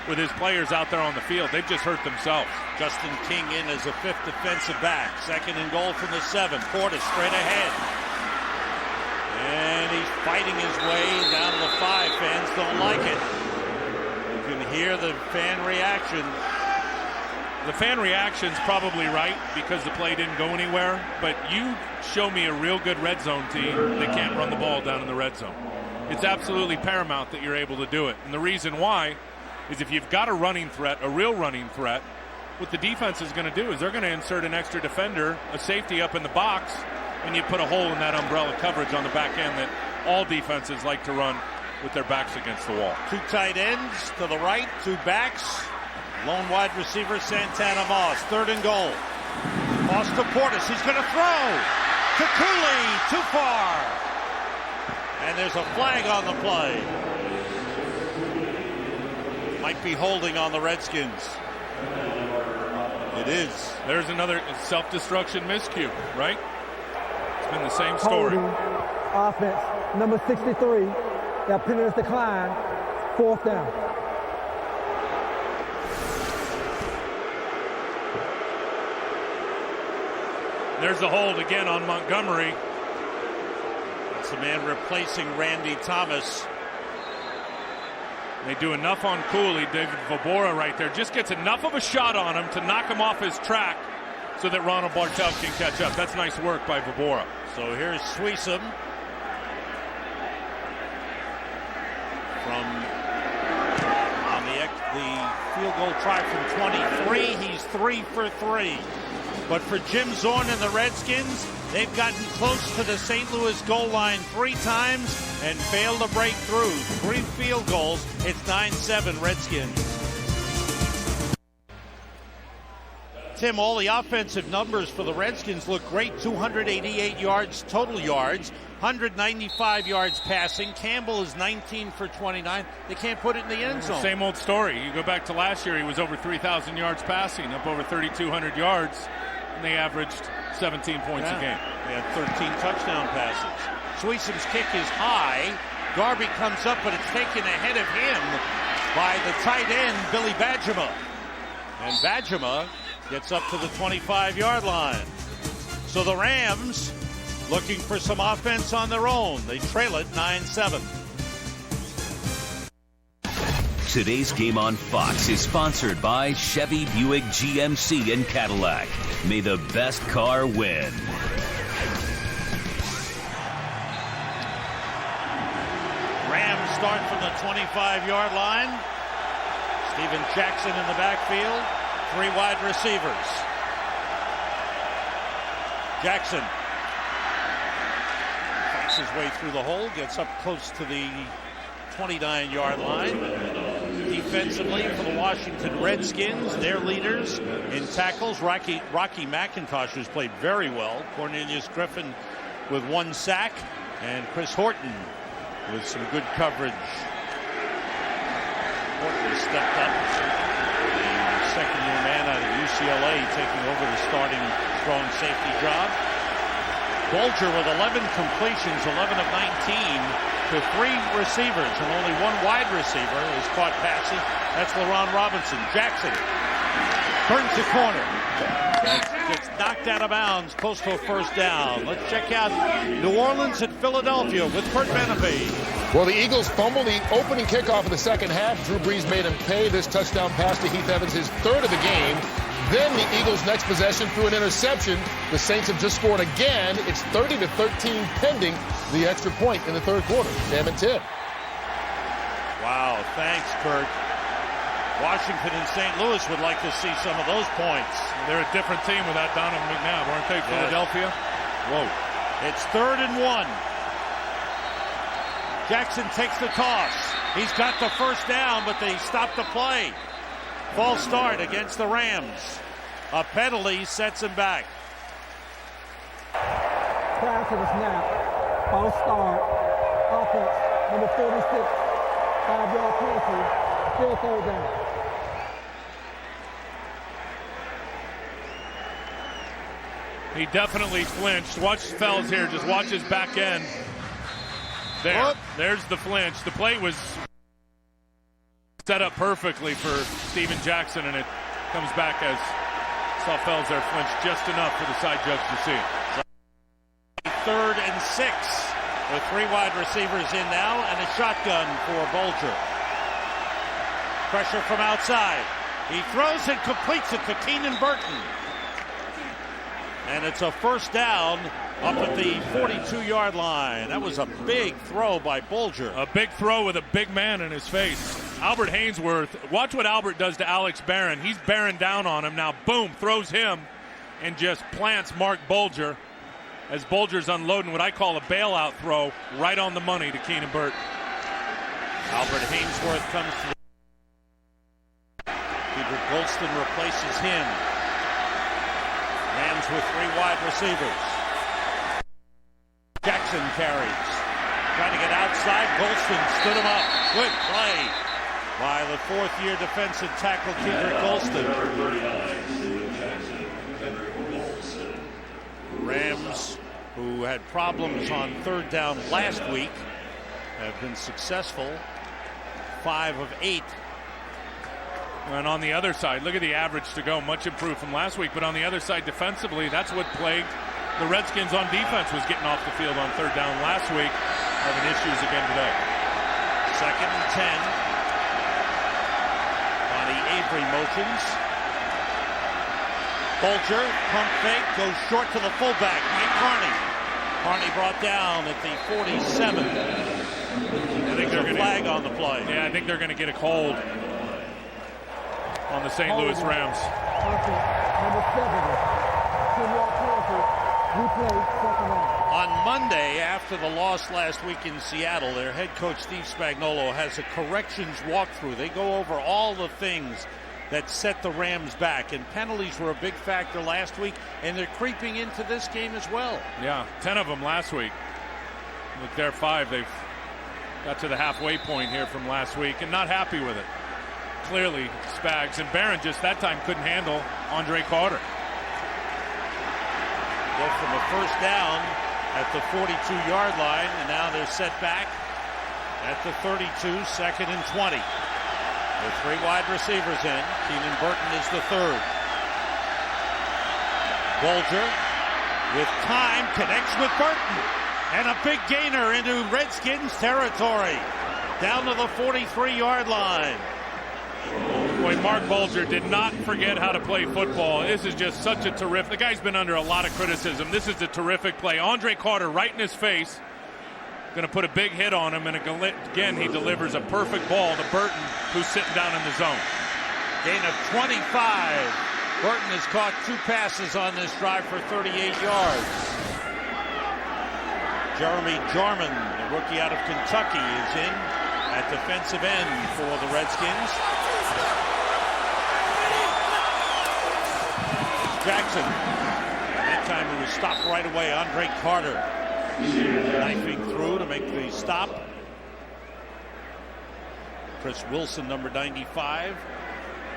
with his players out there on the field. They've just hurt themselves. Justin King in as a 5th defensive back. 2nd and goal from the 7. Portis straight ahead. And he's fighting his way down to the 5. Fans don't like it. You can hear the fan reaction. The fan reaction's probably right because the play didn't go anywhere, but you show me a real good red zone team that can't run the ball down in the red zone. It's absolutely paramount that you're able to do it. And the reason why is if you've got a running threat, a real running threat, what the defense is going to do is they're going to insert an extra defender, a safety up in the box, and you put a hole in that umbrella coverage on the back end that all defenses like to run with their backs against the wall. 2 tight ends to the right, 2 backs. Lone wide receiver Santana Moss. 3rd and goal. Moss to Portis. He's going to throw to Cooley. Too far. And there's a flag on the play. Might be holding on the Redskins. It is. There's another self-destruction miscue, right? It's been the same story. Offense, number 63. That penalty decline. 4th down. There's the hold again on Montgomery. That's the man replacing Randy Thomas. They do enough on Cooley. David Vobora right there just gets enough of a shot on him to knock him off his track so that Ronald Bartel can catch up. That's nice work by Vobora. So here's Sweesom from on the field goal try from 23. He's 3 for 3. But for Jim Zorn and the Redskins, they've gotten close to the St. Louis goal line 3 times and failed to break through. 3 field goals. It's 9-7 Redskins. Tim, all the offensive numbers for the Redskins look great. 288 yards total yards, 195 yards passing. Campbell is 19 for 29. They can't put it in the end zone. Same old story. You go back to last year, he was over 3,000 yards passing, up over 3,200 yards, and they averaged 17 points a game. They had 13 touchdown passes. Sweesam's kick is high. Darby comes up, but it's taken ahead of him by the tight end, Billy Badgema. And Badgema gets up to the 25-yard line. So the Rams looking for some offense on their own. They trail it 9-7. Today's game on Fox is sponsored by Chevy, Buick, GMC, and Cadillac. May the best car win. Rams start from the 25-yard line. Steven Jackson in the backfield. 3 wide receivers. Jackson fights his way through the hole, gets up close to the 29-yard line. Defensively for the Washington Redskins, their leaders in tackles, Rocky McIntosh, who's played very well. Cornelius Griffin with 1 sack, and Chris Horton with some good coverage. Horton has stepped up. Second-year man out of UCLA taking over the starting strong safety job. Bulger with 11 completions, 11 of 19 to 3 receivers, and only 1 wide receiver is caught passes. That's LaRon Robinson. Jackson turns the corner. Gets knocked out of bounds, close to a first down. Let's check out New Orleans and Philadelphia with Kurt Menefee. Well, the Eagles fumbled the opening kickoff of the second half. Drew Brees made him pay this touchdown pass to Heath Evans, his 3rd of the game. Then the Eagles' next possession threw an interception. The Saints have just scored again. It's 30-13 pending the extra point in the 3rd quarter. Sam and Tim. Wow, thanks, Kurt. Washington and St. Louis would like to see some of those points. They're a different team without Donovan McNabb, aren't they? Philadelphia. Whoa. It's 3rd and 1. Jackson takes the toss. He's got the first down, but they stop the play. False start against the Rams. A penalty sets him back. Prior to the snap, false start, offense, number 46, 5-yard penalty, still 3rd down. He definitely flinched. Watch fellas here. Just watch his back end. There. There's the flinch. The play was set up perfectly for Steven Jackson, and it comes back as saw Fells there flinch just enough for the side judge to see. 3rd and 6 with 3 wide receivers in now and a shotgun for Bulger. Pressure from outside. He throws and completes it to Keenan Burton. And it's a first down up at the 42-yard line. That was a big throw by Bulger. A big throw with a big man in his face. Albert Hainsworth, watch what Albert does to Alex Barron. He's bearing down on him. Now, boom, throws him and just plants Mark Bulger as Bulger's unloading what I call a bailout throw right on the money to Keenan Burton. Albert Hainsworth comes to the... Peter Golston replaces him. Rams with 3 wide receivers. Jackson carries. Trying to get outside. Golston stood him up. Good play by the 4th-year defensive tackle, Kedrick Golston. Rams, who had problems on 3rd down last week, have been successful. 5 of 8. And on the other side, look at the average to go. Much improved from last week. But on the other side, defensively, that's what plagued the Redskins on defense, was getting off the field on 3rd down last week. Having issues again today. 2nd and 10. Bonnie Avery motions. Bulger, pump fake, goes short to the fullback, Mike Carney. Carney brought down at the 47. I think there's a flag on the play. Yeah, I think they're going to get a hold. on the St. Louis Rams. Number 70. 10-yard penalty. Replay, second down. On Monday, after the loss last week in Seattle, their head coach Steve Spagnuolo has a corrections walkthrough. They go over all the things that set the Rams back, and penalties were a big factor last week, and they're creeping into this game as well. Yeah, 10 of them last week. Look, they're 5. They've got to the halfway point here from last week, and not happy with it. Clearly, Spags and Barron just that time couldn't handle Andre Carter. Go from a first down at the 42-yard line, and now they're set back at the 32, second and 20. With 3 wide receivers in. Keenan Burton is the third. Bulger with time connects with Burton. And a big gainer into Redskins territory. Down to the 43-yard line. Boy, Mark Bulger did not forget how to play football. This is just such a terrific. The guy's been under a lot of criticism. This is a terrific play. Andre Carter right in his face. Going to put a big hit on him, and again he delivers a perfect ball to Burton, who's sitting down in the zone. Gain of 25. Burton has caught 2 passes on this drive for 38 yards. Jeremy Jarman, the rookie out of Kentucky, is in at defensive end for the Redskins. Jackson. That time he was stopped right away. Andre Carter knifing through to make the stop. Chris Wilson, number 95,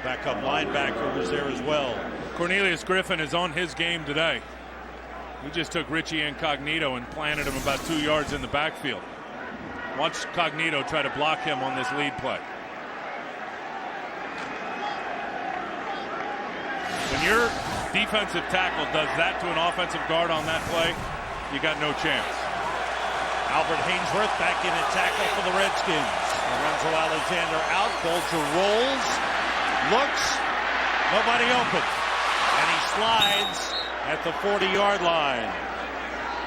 backup linebacker, was there as well. Cornelius Griffin is on his game today. He just took Richie Incognito and planted him about 2 yards in the backfield. Watch Cognito try to block him on this lead play. When your defensive tackle does that to an offensive guard on that play, you got no chance. Albert Hainsworth back in at tackle for the Redskins. Lorenzo Alexander out. Bulger rolls. Looks. Nobody open. And he slides at the 40-yard line.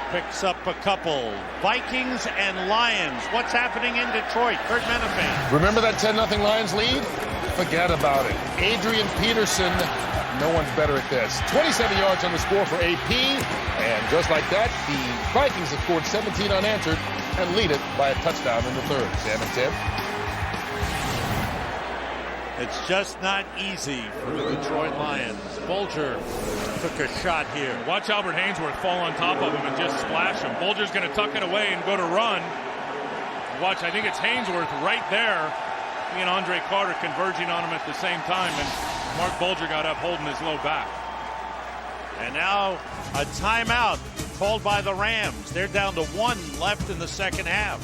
Picks up a couple. Vikings and Lions. What's happening in Detroit? Kurt Menefant. Remember that 10-0 Lions lead? Forget about it. Adrian Peterson, no one's better at this. 27 yards on the score for AP, and just like that, the Vikings have scored 17 unanswered and lead it by a touchdown in the third. Sam and Tim. It's just not easy for the Detroit Lions. Bulger took a shot here. Watch Albert Hainsworth fall on top of him and just splash him. Bulger's going to tuck it away and go to run. Watch, I think it's Hainsworth right there. He and Andre Carter converging on him at the same time, and Mark Bulger got up holding his low back. And now a timeout called by the Rams. They're down to 1 left in the second half.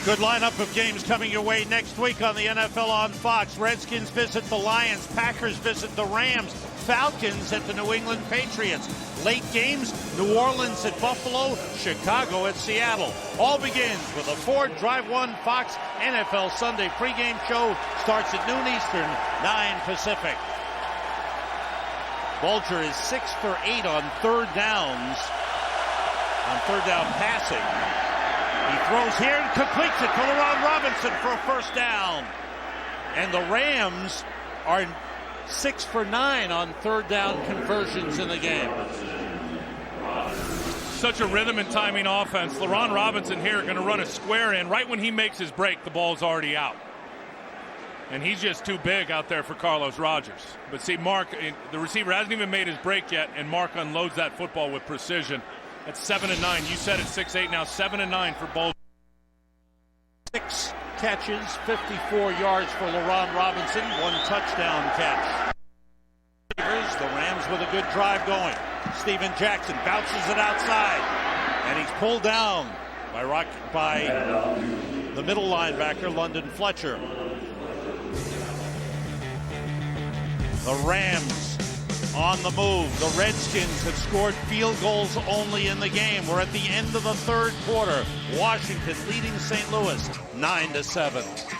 Good lineup of games coming your way next week on the NFL on Fox. Redskins visit the Lions. Packers visit the Rams. Falcons at the New England Patriots. Late games, New Orleans at Buffalo, Chicago at Seattle. All begins with a Ford Drive 1 Fox NFL Sunday pregame show. Starts at noon Eastern, 9 Pacific. Bulger is 6 for 8 on third downs. On third down passing. He throws here and completes it to LaRon Robinson for a first down. And the Rams are 6 for 9 on third down conversions in the game. Such a rhythm and timing offense. LaRon Robinson here going to run a square in. Right when he makes his break, the ball's already out. And he's just too big out there for Carlos Rogers. But see, Mark, the receiver hasn't even made his break yet, and Mark unloads that football with precision. That's 7 and 9. You said it's 6-8 now. 7 and 9 for Bulger. 6 catches, 54 yards for LaRon Robinson. 1 touchdown catch. The Rams with a good drive going. Steven Jackson bounces it outside, and he's pulled down by the middle linebacker, London Fletcher. The Rams on the move. The Redskins have scored field goals only in the game. We're at the end of the third quarter. Washington leading St. Louis 9-7.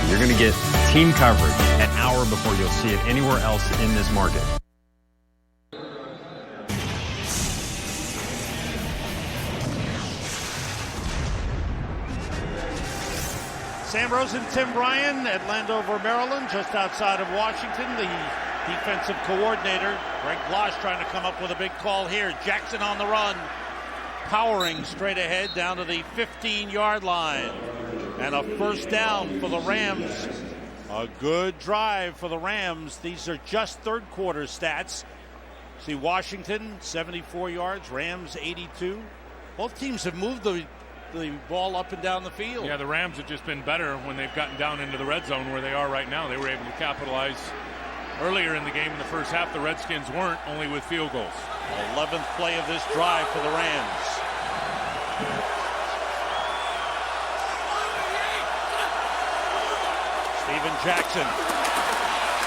You're going to get team coverage an hour before you'll see it anywhere else in this market. Sam Rosen, Tim Bryan at Landover, Maryland, just outside of Washington. The defensive coordinator, Greg Blosh, trying to come up with a big call here. Jackson on the run, powering straight ahead down to the 15-yard line. And a first down for the Rams. A good drive for the Rams. These are just third quarter stats. See, Washington, 74 yards, Rams, 82. Both teams have moved the ball up and down the field. Yeah, the Rams have just been better when they've gotten down into the red zone where they are right now. They were able to capitalize earlier in the game in the first half. The Redskins weren't, only with field goals. 11th play of this drive for the Rams. Steven Jackson,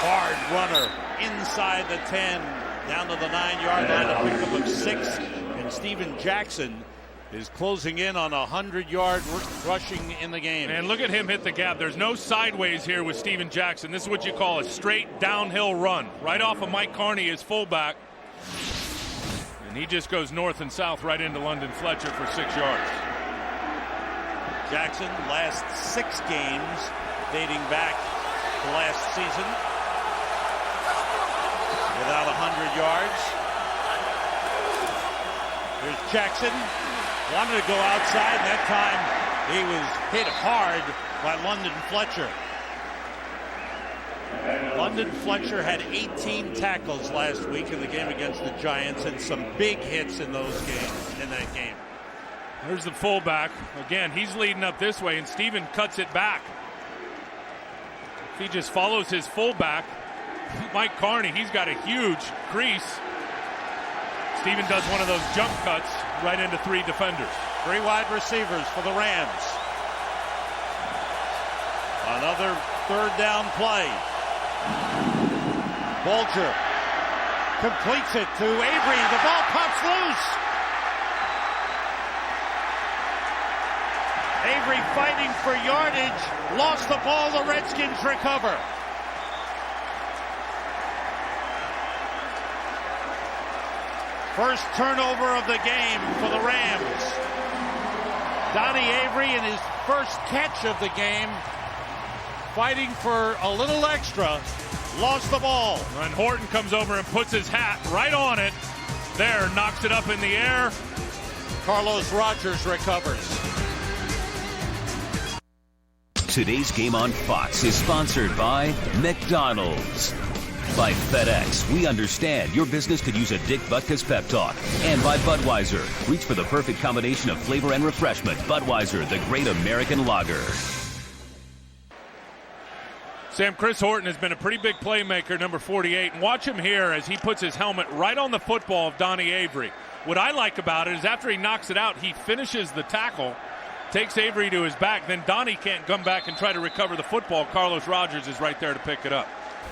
hard runner, inside the 10, down to the 9-yard line, a pickup of 6. And Steven Jackson is closing in on 100-yard rushing in the game. And look at him hit the gap. There's no sideways here with Steven Jackson. This is what you call a straight downhill run. Right off of Mike Carney, his fullback. And he just goes north and south right into London Fletcher for 6 yards. Jackson, last 6 games dating back to last season, without 100 yards. Here's Jackson. Wanted to go outside, and that time he was hit hard by London Fletcher. London Fletcher had 18 tackles last week in the game against the Giants, and some big hits in that game. There's the fullback. Again, he's leading up this way, and Steven cuts it back. If he just follows his fullback, Mike Carney, he's got a huge crease. Steven does one of those jump cuts right into 3 defenders. 3 wide receivers for the Rams. Another third down play. Bolger completes it to Avery. The ball pops loose. Avery fighting for yardage. Lost the ball. The Redskins recover. First turnover of the game for the Rams. Donnie Avery in his first catch of the game, fighting for a little extra, lost the ball. And Horton comes over and puts his hat right on it. There, knocks it up in the air. Carlos Rogers recovers. Today's game on Fox is sponsored by McDonald's. By FedEx, we understand your business could use a Dick Butkus pep talk. And by Budweiser, reach for the perfect combination of flavor and refreshment. Budweiser, the great American lager. Sam, Chris Horton has been a pretty big playmaker, number 48. And watch him here as he puts his helmet right on the football of Donnie Avery. What I like about it is after he knocks it out, he finishes the tackle, takes Avery to his back. Then Donnie can't come back and try to recover the football. Carlos Rogers is right there to pick it up.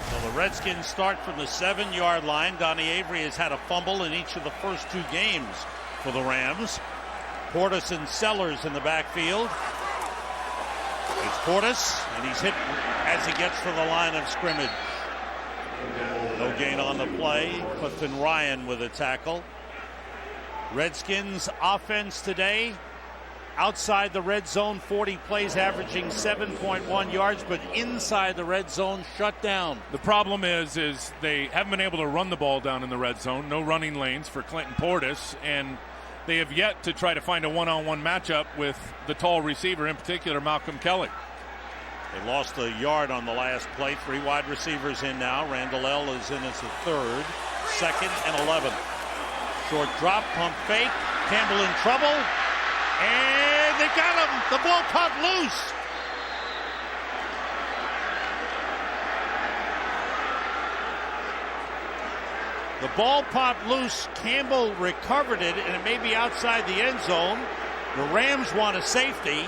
So the Redskins start from the 7-yard line. Donnie Avery has had a fumble in each of the first 2 games for the Rams. Portis and Sellers in the backfield. It's Portis, and he's hit as he gets to the line of scrimmage. No gain on the play. Clifton Ryan with a tackle. Redskins offense today, outside the red zone, 40 plays, averaging 7.1 yards, but inside the red zone, shut down. The problem is they haven't been able to run the ball down in the red zone. No running lanes for Clinton Portis, and they have yet to try to find a one-on-one matchup with the tall receiver, in particular Malcolm Kelly. They lost a yard on the last play. 3 wide receivers in now. Randall L. is in as the third, 2nd and 11. Short drop, pump fake. Campbell in trouble. And they got him. The ball popped loose. The ball popped loose. Campbell recovered it, and it may be outside the end zone. The Rams want a safety.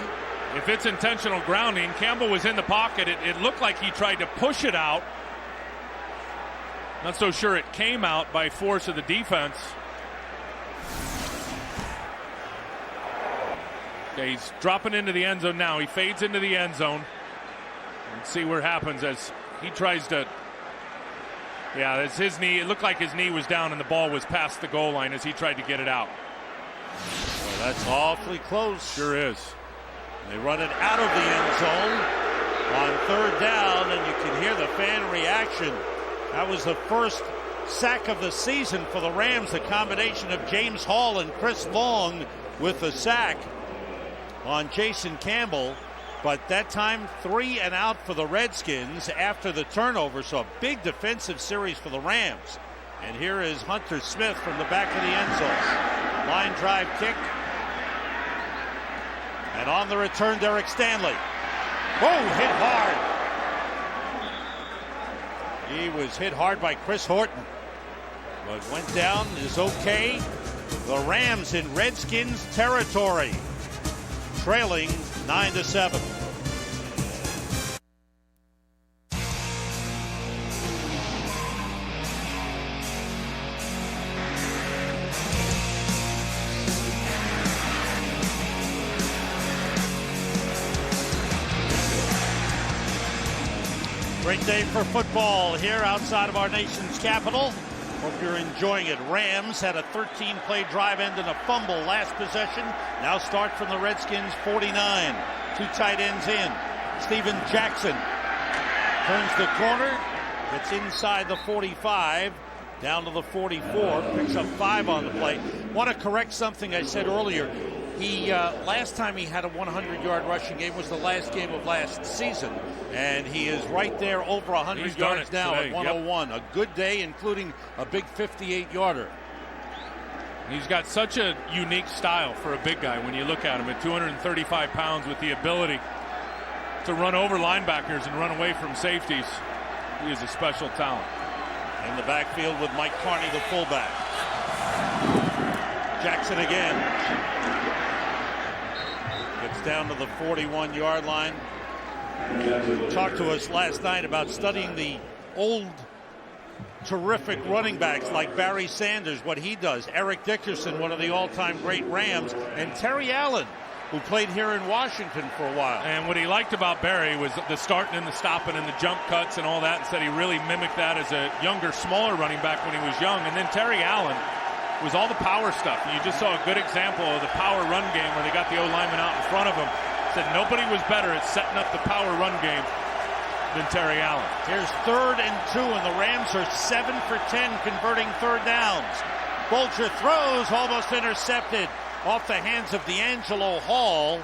If it's intentional grounding, Campbell was in the pocket. It looked like he tried to push it out. Not so sure it came out by force of the defense. Okay, he's dropping into the end zone now. He fades into the end zone. Let's see what happens as he tries to. Yeah, it's his knee. It looked like his knee was down and the ball was past the goal line as he tried to get it out. Well, that's awfully close. Sure is. They run it out of the end zone on third down, and you can hear the fan reaction. That was the first sack of the season for the Rams, a combination of James Hall and Chris Long with the sack on Jason Campbell. But that time, 3 and out for the Redskins after the turnover. So a big defensive series for the Rams. And here is Hunter Smith from the back of the end zone. Line drive kick. And on the return, Derek Stanley. Whoa, hit hard. He was hit hard by Chris Horton. But went down, is okay. The Rams in Redskins territory, trailing 9-7. Great day for football here outside of our nation's capital. Hope you're enjoying it. Rams had a 13-play drive end and a fumble last possession. Now start from the Redskins 49. 2 tight ends in. Steven Jackson turns the corner, gets inside the 45, down to the 44, picks up 5 on the play. Want to correct something I said earlier. He last time he had a 100-yard rushing game was the last game of last season, and he is right there over 100 yards now at 101. Yep. A good day, including a big 58-yarder. He's got such a unique style for a big guy when you look at him at 235 pounds with the ability to run over linebackers and run away from safeties. He is a special talent. In the backfield with Mike Carney, the fullback. Jackson again. Gets down to the 41-yard line. Talked to us last night about studying the old terrific running backs like Barry Sanders, what he does. Eric Dickerson, one of the all-time great Rams, and Terry Allen, who played here in Washington for a while. And what he liked about Barry was the starting and the stopping and the jump cuts and all that, and said he really mimicked that as a younger, smaller running back when he was young. And then Terry Allen was all the power stuff. And you just saw a good example of the power run game where they got the O-lineman out in front of him. Said nobody was better at setting up the power run game than Terry Allen. Here's 3rd and 2, and the Rams are 7 for 10 converting third downs. Bolger throws, almost intercepted off the hands of D'Angelo Hall.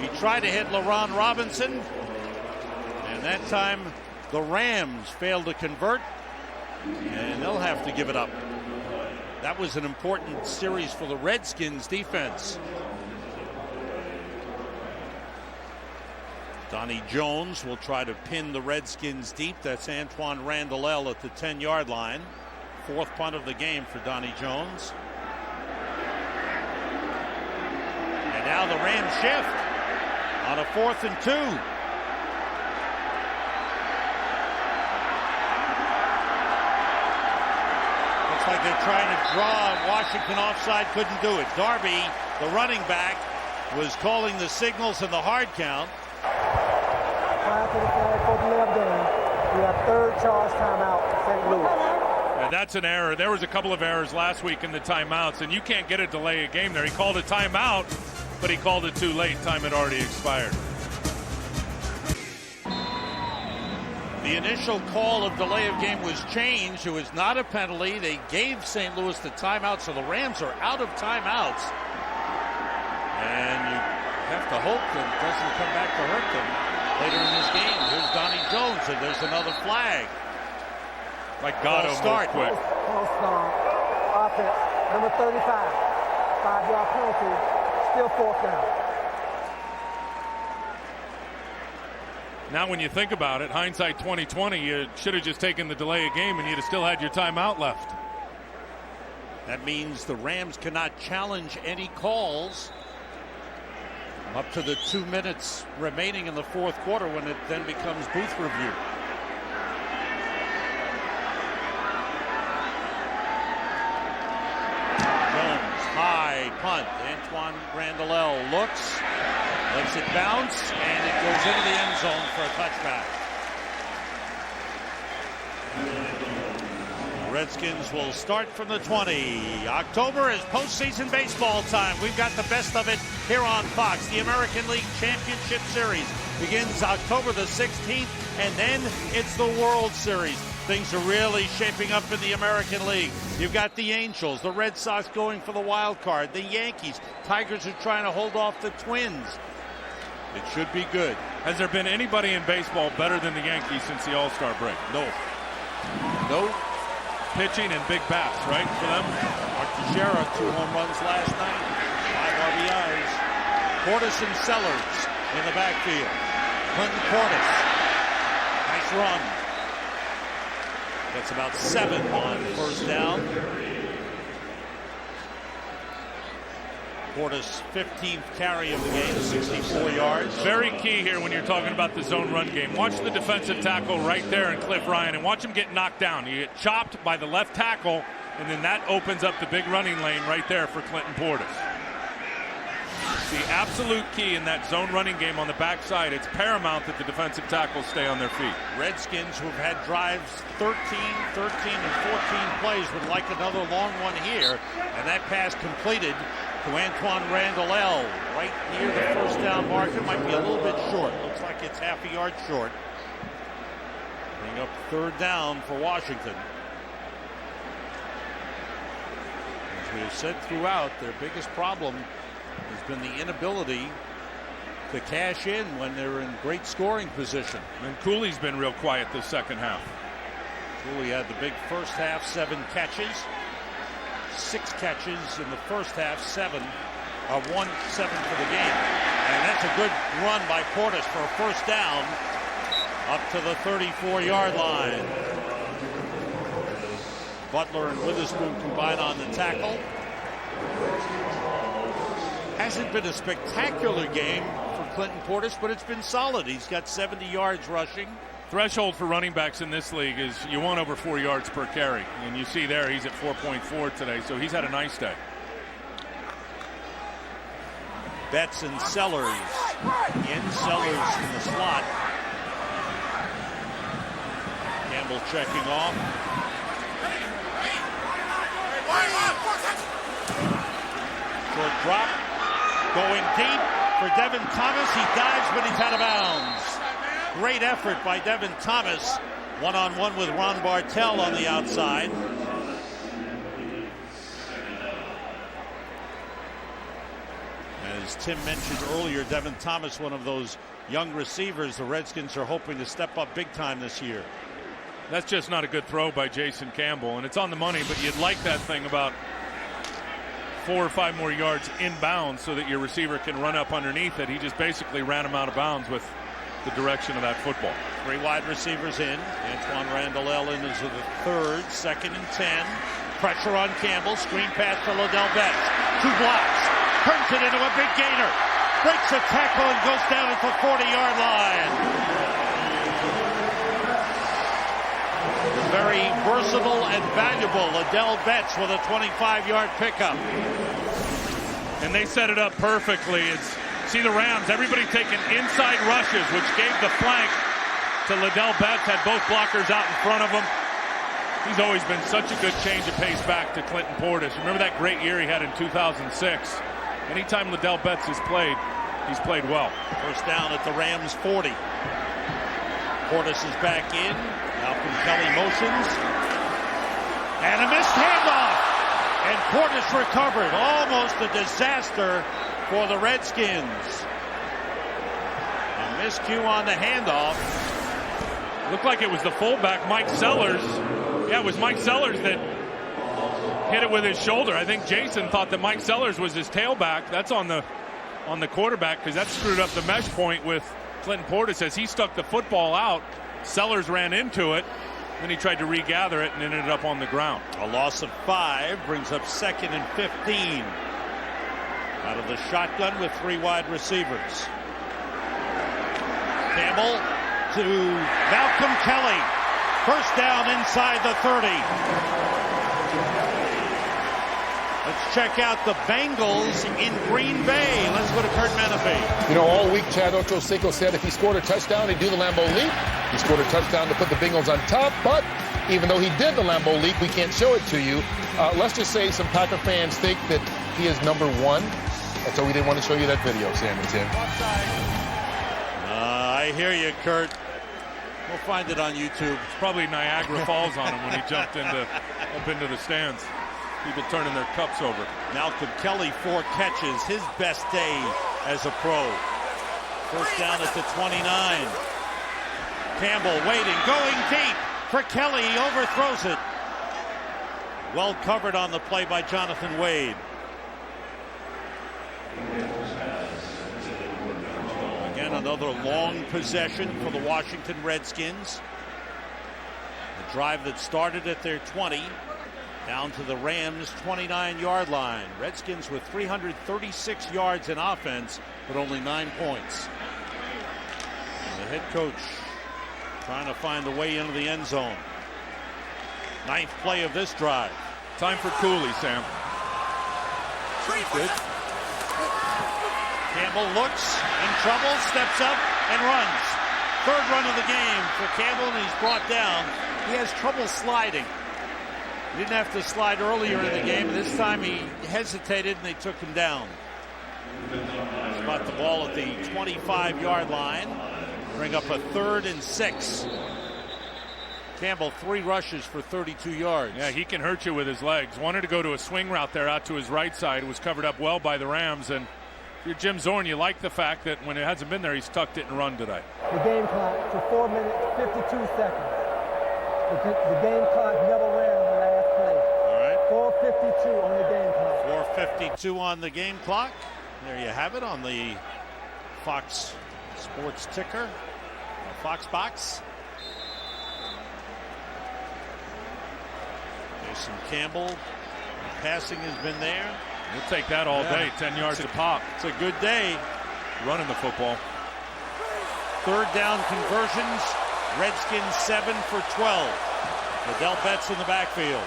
He tried to hit LaRon Robinson, and that time the Rams failed to convert, and they'll have to give it up. That was an important series for the Redskins defense. Donnie Jones will try to pin the Redskins deep. That's Antoine Randall at the 10-yard line. 4th punt of the game for Donnie Jones. And now the Rams shift on a 4th and 2. Looks like they're trying to draw Washington offside, couldn't do it. Darby, the running back, was calling the signals and the hard count. To the flag for delay of game. We have 3rd charge timeout, St. Louis. And that's an error. There was a couple of errors last week in the timeouts, and you can't get a delay of game there. He called a timeout, but he called it too late. Time had already expired. The initial call of delay of game was changed. It was not a penalty. They gave St. Louis the timeout, so the Rams are out of timeouts. And you have to hope that it doesn't come back to hurt them later in this game. Here's Donnie Jones, and there's another flag. Like Gatto moved quick. Offense, number 35. 5-yard penalty, still 4th down. Now when you think about it, hindsight 2020, you should have just taken the delay of game and you'd have still had your timeout left. That means the Rams cannot challenge any calls up to the 2 minutes remaining in the 4th quarter, when it then becomes booth review. Jones, high punt. Antoine Randall looks, lets it bounce, and it goes into the end zone for a touchback. Redskins will start from the 20. October is postseason baseball time. We've got the best of it here on Fox. The American League Championship Series begins October the 16th, and then it's the World Series. Things are really shaping up in the American League. You've got the Angels, the Red Sox going for the wild card, the Yankees. Tigers are trying to hold off the Twins. It should be good. Has there been anybody in baseball better than the Yankees since the All-Star break? No. Pitching and big bats, right, for them? Mark Teixeira, 2 home runs last night, 5 RBIs. Portis and Sellers in the backfield. Clinton Portis, nice run. Gets about 7 on first down. Portis' 15th carry of the game, 64 yards. Very key here when you're talking about the zone run game. Watch the defensive tackle right there in Cliff Ryan and watch him get knocked down. You get chopped by the left tackle, and then that opens up the big running lane right there for Clinton Portis. The absolute key in that zone running game on the backside, it's paramount that the defensive tackles stay on their feet. Redskins, who have had drives 13, and 14 plays, would like another long one here. And that pass completed to Antoine Randall right near the first down marker. Might be a little bit short. Looks like it's half a yard short. Bring up third down for Washington. As we have said throughout, their biggest problem has been the inability to cash in when they're in great scoring position. And Cooley's been real quiet this second half. Cooley had the big first half, 7 catches. 6 catches in the first half, 1-7 for the game. And that's a good run by Portis for a first down up to the 34-yard line. Butler and Witherspoon combine on the tackle. Hasn't been a spectacular game for Clinton Portis, but it's been solid. He's got 70 yards rushing. Threshold for running backs in this league is you want over 4 yards per carry. And you see there he's at 4.4 today, so he's had a nice day. Betts and Sellers. Sellers in the slot. Campbell checking off. Short drop. Going deep for Devin Thomas. He dives, but he's out of bounds. Great effort by Devin Thomas. One-on-one with Ron Bartell on the outside. As Tim mentioned earlier, Devin Thomas, one of those young receivers the Redskins are hoping to step up big time this year. That's just not a good throw by Jason Campbell, and it's on the money, but you'd like that thing about 4 or 5 more yards inbounds so that your receiver can run up underneath it. He just basically ran him out of bounds with the direction of that football. 3 wide receivers in. Antoine Randall in is the third, 2nd and 10. Pressure on Campbell. Screen pass to Liddell Betts. 2 blocks. Turns it into a big gainer. Breaks a tackle and goes down at the 40-yard line. Very versatile and valuable Liddell Betts with a 25-yard pickup. And they set it up perfectly. See the Rams, everybody taking inside rushes, which gave the flank to Liddell Betts, had both blockers out in front of him. He's always been such a good change of pace back to Clinton Portis. Remember that great year he had in 2006? Anytime Liddell Betts has played, he's played well. First down at the Rams 40. Portis is back in. Malcolm Kelly motions. And a missed handoff. And Portis recovered. Almost a disaster for the Redskins. A miscue on the handoff. Looked like it was the fullback, Mike Sellers. Yeah, it was Mike Sellers that hit it with his shoulder. I think Jason thought that Mike Sellers was his tailback. That's on the quarterback, because that screwed up the mesh point with Clinton Portis as he stuck the football out. Sellers ran into it. Then he tried to regather it and ended up on the ground. A loss of 5 brings up 2nd and 15. Out of the shotgun with 3 wide receivers. Campbell to Malcolm Kelly. First down inside the 30. Let's check out the Bengals in Green Bay. Let's go to Kurt Menefee. You know, all week Chad Ochocinco said if he scored a touchdown, he'd do the Lambeau Leap. He scored a touchdown to put the Bengals on top, but even though he did the Lambeau Leap, we can't show it to you. Let's just say some Packer fans think that he is number 1 And so we didn't want to show you that video, Sam and Tim. I hear you, Kurt. We'll find it on YouTube. It's probably Niagara Falls on him when he jumped up into the stands. People turning their cups over. Malcolm Kelly, 4 catches, his best day as a pro. First down at the 29. Campbell waiting, going deep for Kelly. He overthrows it. Well covered on the play by Jonathan Wade. Again, another long possession for the Washington Redskins. The drive that started at their 20, down to the Rams' 29-yard line. Redskins with 336 yards in offense, but only 9 points. And the head coach trying to find the way into the end zone. 9th play of this drive. Time for Cooley, Sam. Good. Campbell looks in trouble, steps up, and runs. 3rd run of the game for Campbell, and he's brought down. He has trouble sliding. He didn't have to slide earlier in the game, and this time he hesitated, and they took him down. Spot the ball at the 25-yard line. Bring up a 3rd and 6. Campbell, 3 rushes for 32 yards. Yeah, he can hurt you with his legs. Wanted to go to a swing route there out to his right side. It was covered up well by the Rams. And if you're Jim Zorn, you like the fact that when it hasn't been there, he's tucked it and run today. The game clock to 4 minutes, 52 seconds. The game clock never ran on the last play. All right. 4:52 on the game clock. 4:52 on the game clock. There you have it on the Fox Sports ticker, Fox box. Jason Campbell, passing has been there. We'll take that all day, 10 yards a pop. It's a good day. Running the football. 3rd down conversions, Redskins 7 for 12. Liddell Betts in the backfield.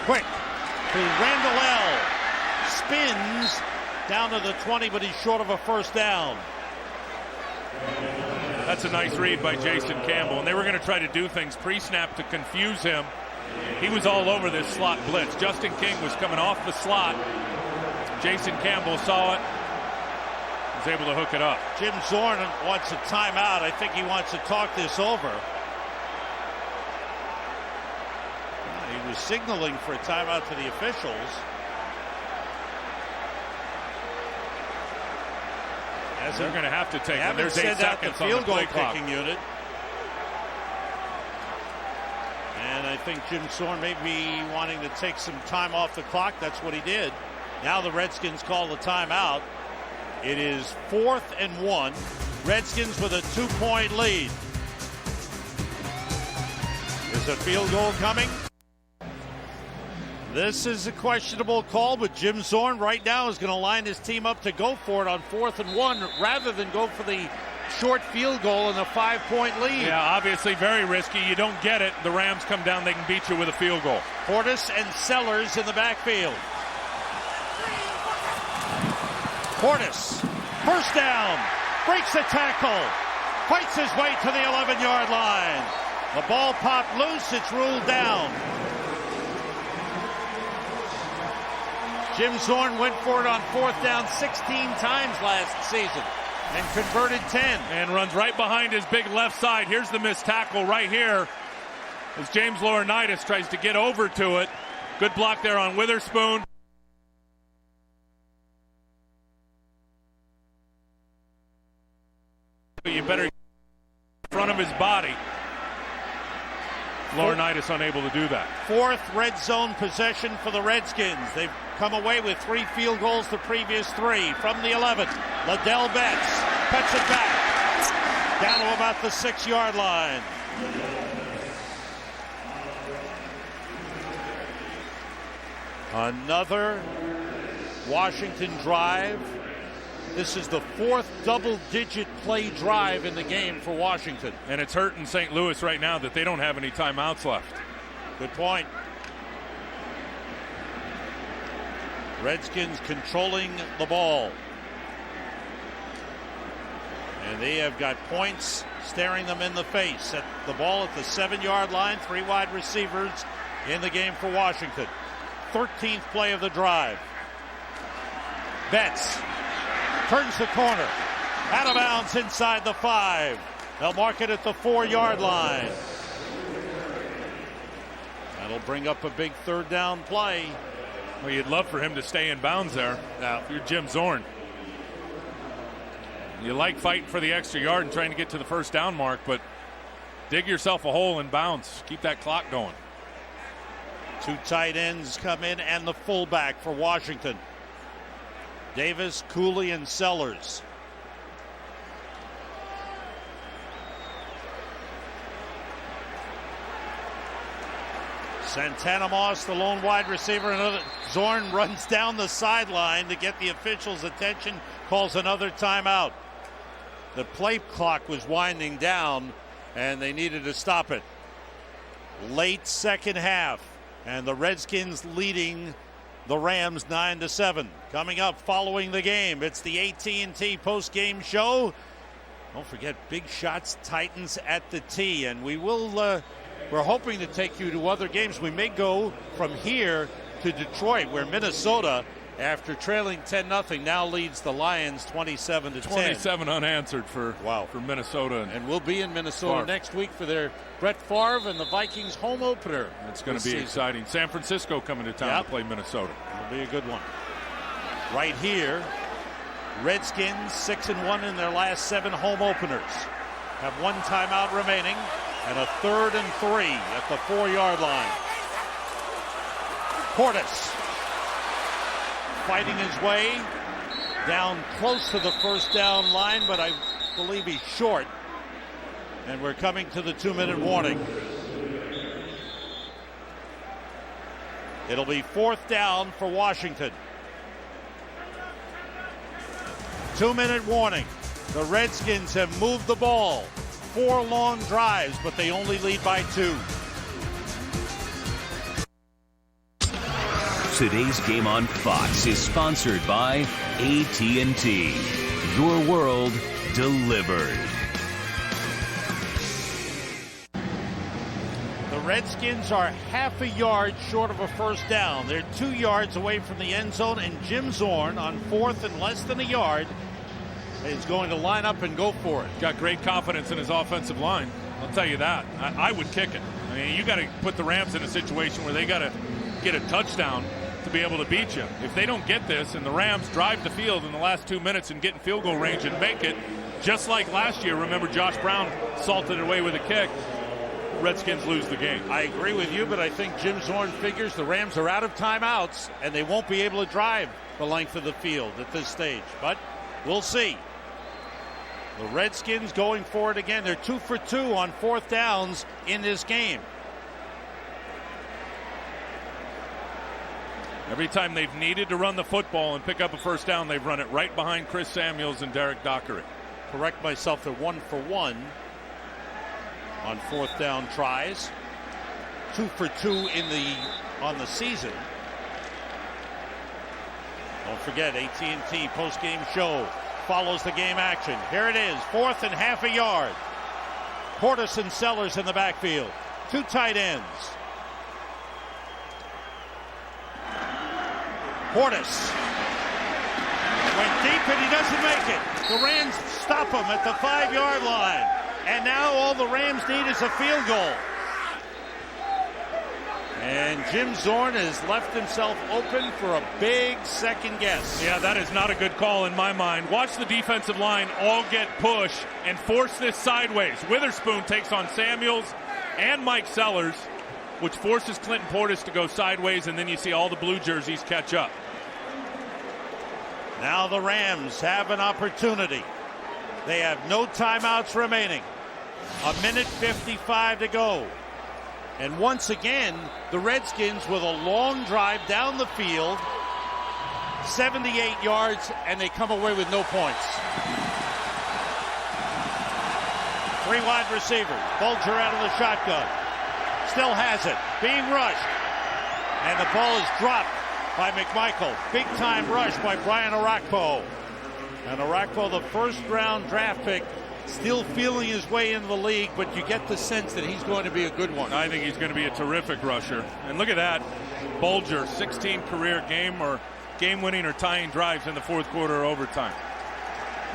Quick to Randall L. Spins down to the 20, but he's short of a 1st down. That's a nice read by Jason Campbell. And they were going to try to do things pre-snap to confuse him. He was all over this slot blitz. Justin King was coming off the slot. Jason Campbell saw it. Was able to hook it up. Jim Zorn wants a timeout. I think he wants to talk this over. He was signaling for a timeout to the officials. As they're going to have to take it. There's 8 seconds on the field goal kicking unit. And I think Jim Zorn may be wanting to take some time off the clock. That's what he did. Now the Redskins call the timeout. It is 4th and 1. Redskins with a 2-point lead. Is a field goal coming? This is a questionable call, but Jim Zorn right now is going to line his team up to go for it on 4th and 1 rather than go for the short field goal and a 5-point lead. Yeah, obviously very risky. You don't get it. The Rams come down, they can beat you with a field goal. Portis and Sellers in the backfield. Portis, 1st down, breaks a tackle, fights his way to the 11-yard line. The ball popped loose, it's ruled down. Jim Zorn went for it on 4th down 16 times last season and converted 10. And runs right behind his big left side. Here's the missed tackle right here as James Laurinaitis tries to get over to it. Good block there on Witherspoon. You better get in front of his body. Laurinaitis unable to do that. 4th red zone possession for the Redskins. They've come away with 3 field goals the previous 3. From the 11th, Liddell Betts cuts it back down to about the 6-yard line. Another Washington drive. This is the 4th double-digit play drive in the game for Washington. And it's hurting St. Louis right now that they don't have any timeouts left. Good point. Redskins controlling the ball. And they have got points staring them in the face. At the ball at the 7-yard line, 3 wide receivers in the game for Washington. 13th play of the drive. Betts turns the corner. Out of bounds inside the 5. They'll mark it at the 4-yard line. That'll bring up a big third down play. Well, you'd love for him to stay in bounds there. Now, if you're Jim Zorn, you like fighting for the extra yard and trying to get to the first down mark, but dig yourself a hole in bounds. Keep that clock going. 2 tight ends come in and the fullback for Washington. Davis, Cooley, and Sellers. Santana Moss, the lone wide receiver. Another Zorn runs down the sideline to get the officials' attention, calls another timeout. The play clock was winding down, and they needed to stop it. Late second half, and the Redskins leading the Rams 9-7. Coming up following the game, it's the AT&T post-game show. Don't forget, Big Shots Titans at the T, and we will. We're hoping to take you to other games. We may go from here to Detroit, where Minnesota, after trailing 10-0, now leads the Lions 27-10. 27 unanswered for Minnesota. And we'll be in Minnesota next week for their Brett Favre and the Vikings home opener. It's going to be exciting. San Francisco coming to town to play Minnesota. It'll be a good one. Right here, Redskins 6-1 in their last 7 home openers. Have 1 timeout remaining. And a 3rd and 3 at the 4-yard line. Portis fighting his way down close to the first down line, but I believe he's short. And we're coming to the 2-minute warning. It'll be 4th down for Washington. 2-minute warning. The Redskins have moved the ball. 4 long drives, but they only lead by 2. Today's game on Fox is sponsored by AT&T. Your world delivered. The Redskins are half a yard short of a first down. They're 2 yards away from the end zone, and Jim Zorn on 4th and less than a yard is going to line up and go for it. Got great confidence in his offensive line. I'll tell you that. I would kick it. I mean, you got to put the Rams in a situation where they got to get a touchdown to be able to beat you. If they don't get this and the Rams drive the field in the last 2 minutes and get in field goal range and make it, just like last year, remember Josh Brown salted it away with a kick, Redskins lose the game. I agree with you, but I think Jim Zorn figures the Rams are out of timeouts and they won't be able to drive the length of the field at this stage. But we'll see. The Redskins going for it again. They're 2 for 2 on 4th downs in this game. Every time they've needed to run the football and pick up a first down, they've run it right behind Chris Samuels and Derek Dockery. Correct myself, they're 1 for 1 on 4th down tries. 2 for 2 on the season. Don't forget, AT&T post-game show follows the game action. Here it is, 4th and half a yard. Portis and Sellers in the backfield. 2 tight ends. Portis went deep and he doesn't make it. The Rams stop him at the 5-yard line. And now all the Rams need is a field goal. And Jim Zorn has left himself open for a big second guess. Yeah, that is not a good call in my mind. Watch the defensive line all get pushed and force this sideways. Witherspoon takes on Samuels and Mike Sellers, which forces Clinton Portis to go sideways, and then you see all the blue jerseys catch up. Now the Rams have an opportunity. They have no timeouts remaining. 1:55 to go. And once again, the Redskins with a long drive down the field, 78 yards, and they come away with no points. 3 wide receivers. Bulger out of the shotgun. Still has it. Being rushed. And the ball is dropped by McMichael. Big time rush by Brian Orakpo. And Orakpo, the first round draft pick still feeling his way into the league, but you get the sense that he's going to be a good one. I think he's going to be a terrific rusher. And look at that. Bulger, 16 career game-winning or tying drives in the fourth quarter or overtime.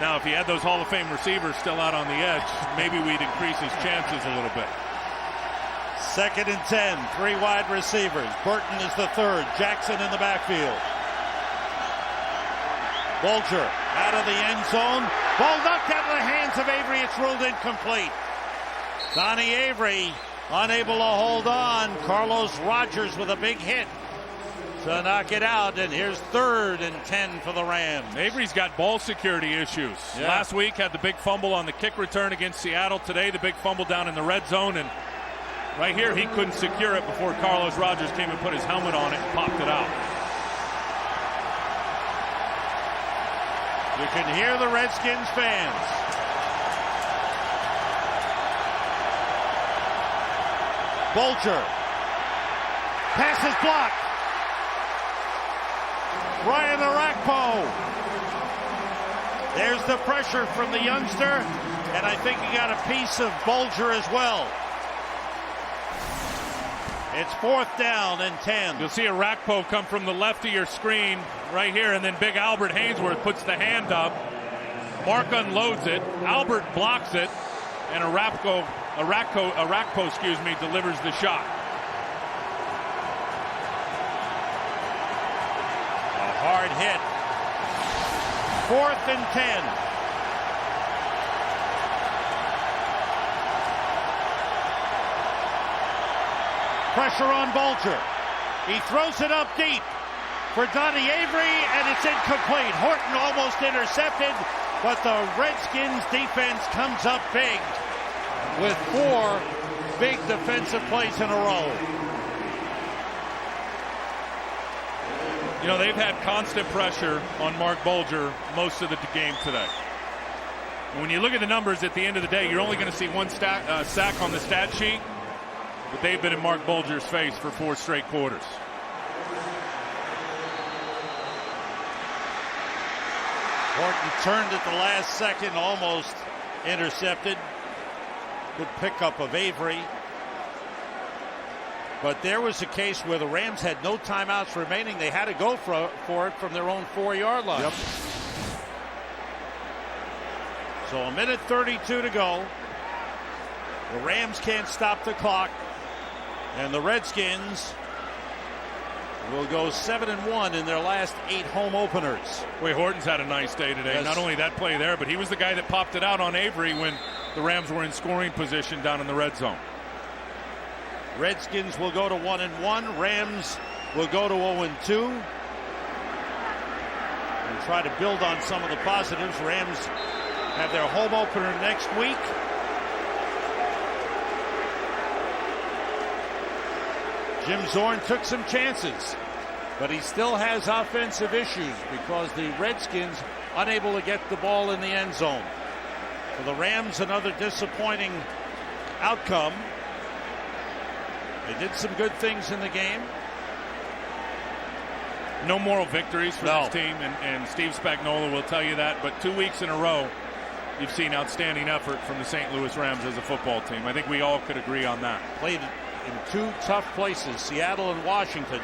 Now, if he had those Hall of Fame receivers still out on the edge, maybe we'd increase his chances a little bit. 2nd and 10, 3 wide receivers. Burton is the third. Jackson in the backfield. Bulger out of the end zone. Ball knocked out of the hands of Avery. It's ruled incomplete. Donnie Avery unable to hold on. Carlos Rogers with a big hit to knock it out. And here's 3rd and 10 for the Rams. Avery's got ball security issues. Yeah. Last week had the big fumble on the kick return against Seattle. Today the big fumble down in the red zone. And right here he couldn't secure it before Carlos Rogers came and put his helmet on it and popped it out. You can hear the Redskins fans. Bulger. Pass is blocked. Ryan Arakpo. There's the pressure from the youngster, and I think he got a piece of Bulger as well. It's 4th down and 10. You'll see Arakpo come from the left of your screen right here, and then big Albert Hainsworth puts the hand up. Mark unloads it. Albert blocks it, and Arakpo, delivers the shot. A hard hit. 4th and 10. Pressure on Bulger. He throws it up deep for Donnie Avery, and it's incomplete. Horton almost intercepted, but the Redskins defense comes up big with 4 big defensive plays in a row. You know, they've had constant pressure on Mark Bulger most of the game today. And when you look at the numbers at the end of the day, you're only going to see 1 sack on the stat sheet, but they've been in Mark Bulger's face for 4 straight quarters. Horton turned at the last second, almost intercepted. Good pickup of Avery. But there was a case where the Rams had no timeouts remaining. They had to go for it from their own 4-yard line. Yep. So 1:32 to go. The Rams can't stop the clock. And the Redskins will go 7-1 in their last 8 home openers. Boy, Horton's had a nice day today. Yes. Not only that play there, but he was the guy that popped it out on Avery when the Rams were in scoring position down in the red zone. Redskins will go to 1-1. Rams will go to 0-2. And try to build on some of the positives. Rams have their home opener next week. Jim Zorn took some chances, but he still has offensive issues because the Redskins unable to get the ball in the end zone. For the Rams, another disappointing outcome. They did some good things in the game. No moral victories for this team, and Steve Spagnuolo will tell you that, but 2 weeks in a row you've seen outstanding effort from the St. Louis Rams as a football team. I think we all could agree on that. Played in 2 tough places, Seattle and Washington.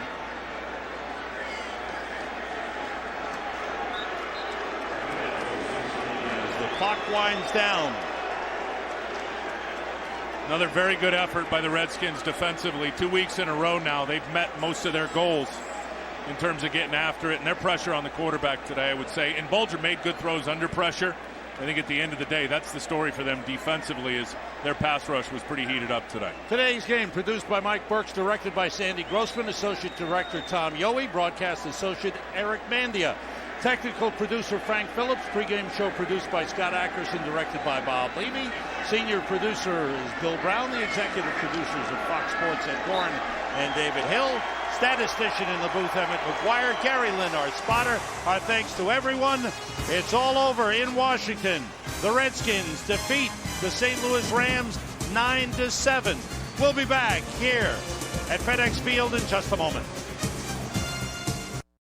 As the clock winds down. Another very good effort by the Redskins defensively. 2 weeks in a row now, they've met most of their goals in terms of getting after it, and their pressure on the quarterback today, I would say. And Bulger made good throws under pressure. I think at the end of the day, that's the story for them defensively, is their pass rush was pretty heated up today. Today's game produced by Mike Burks, directed by Sandy Grossman, associate director Tom Yohe, broadcast associate Eric Mandia, technical producer Frank Phillips, pregame show produced by Scott Ackerson, directed by Bob Levy. Senior producer is Bill Brown, the executive producers of Fox Sports, Ed Gorin and David Hill. Statistician in the booth, Emmett McGuire. Gary Lynn, our spotter. Our thanks to everyone. It's all over in Washington. The Redskins defeat the St. Louis Rams 9-7. We'll be back here at FedEx Field in just a moment.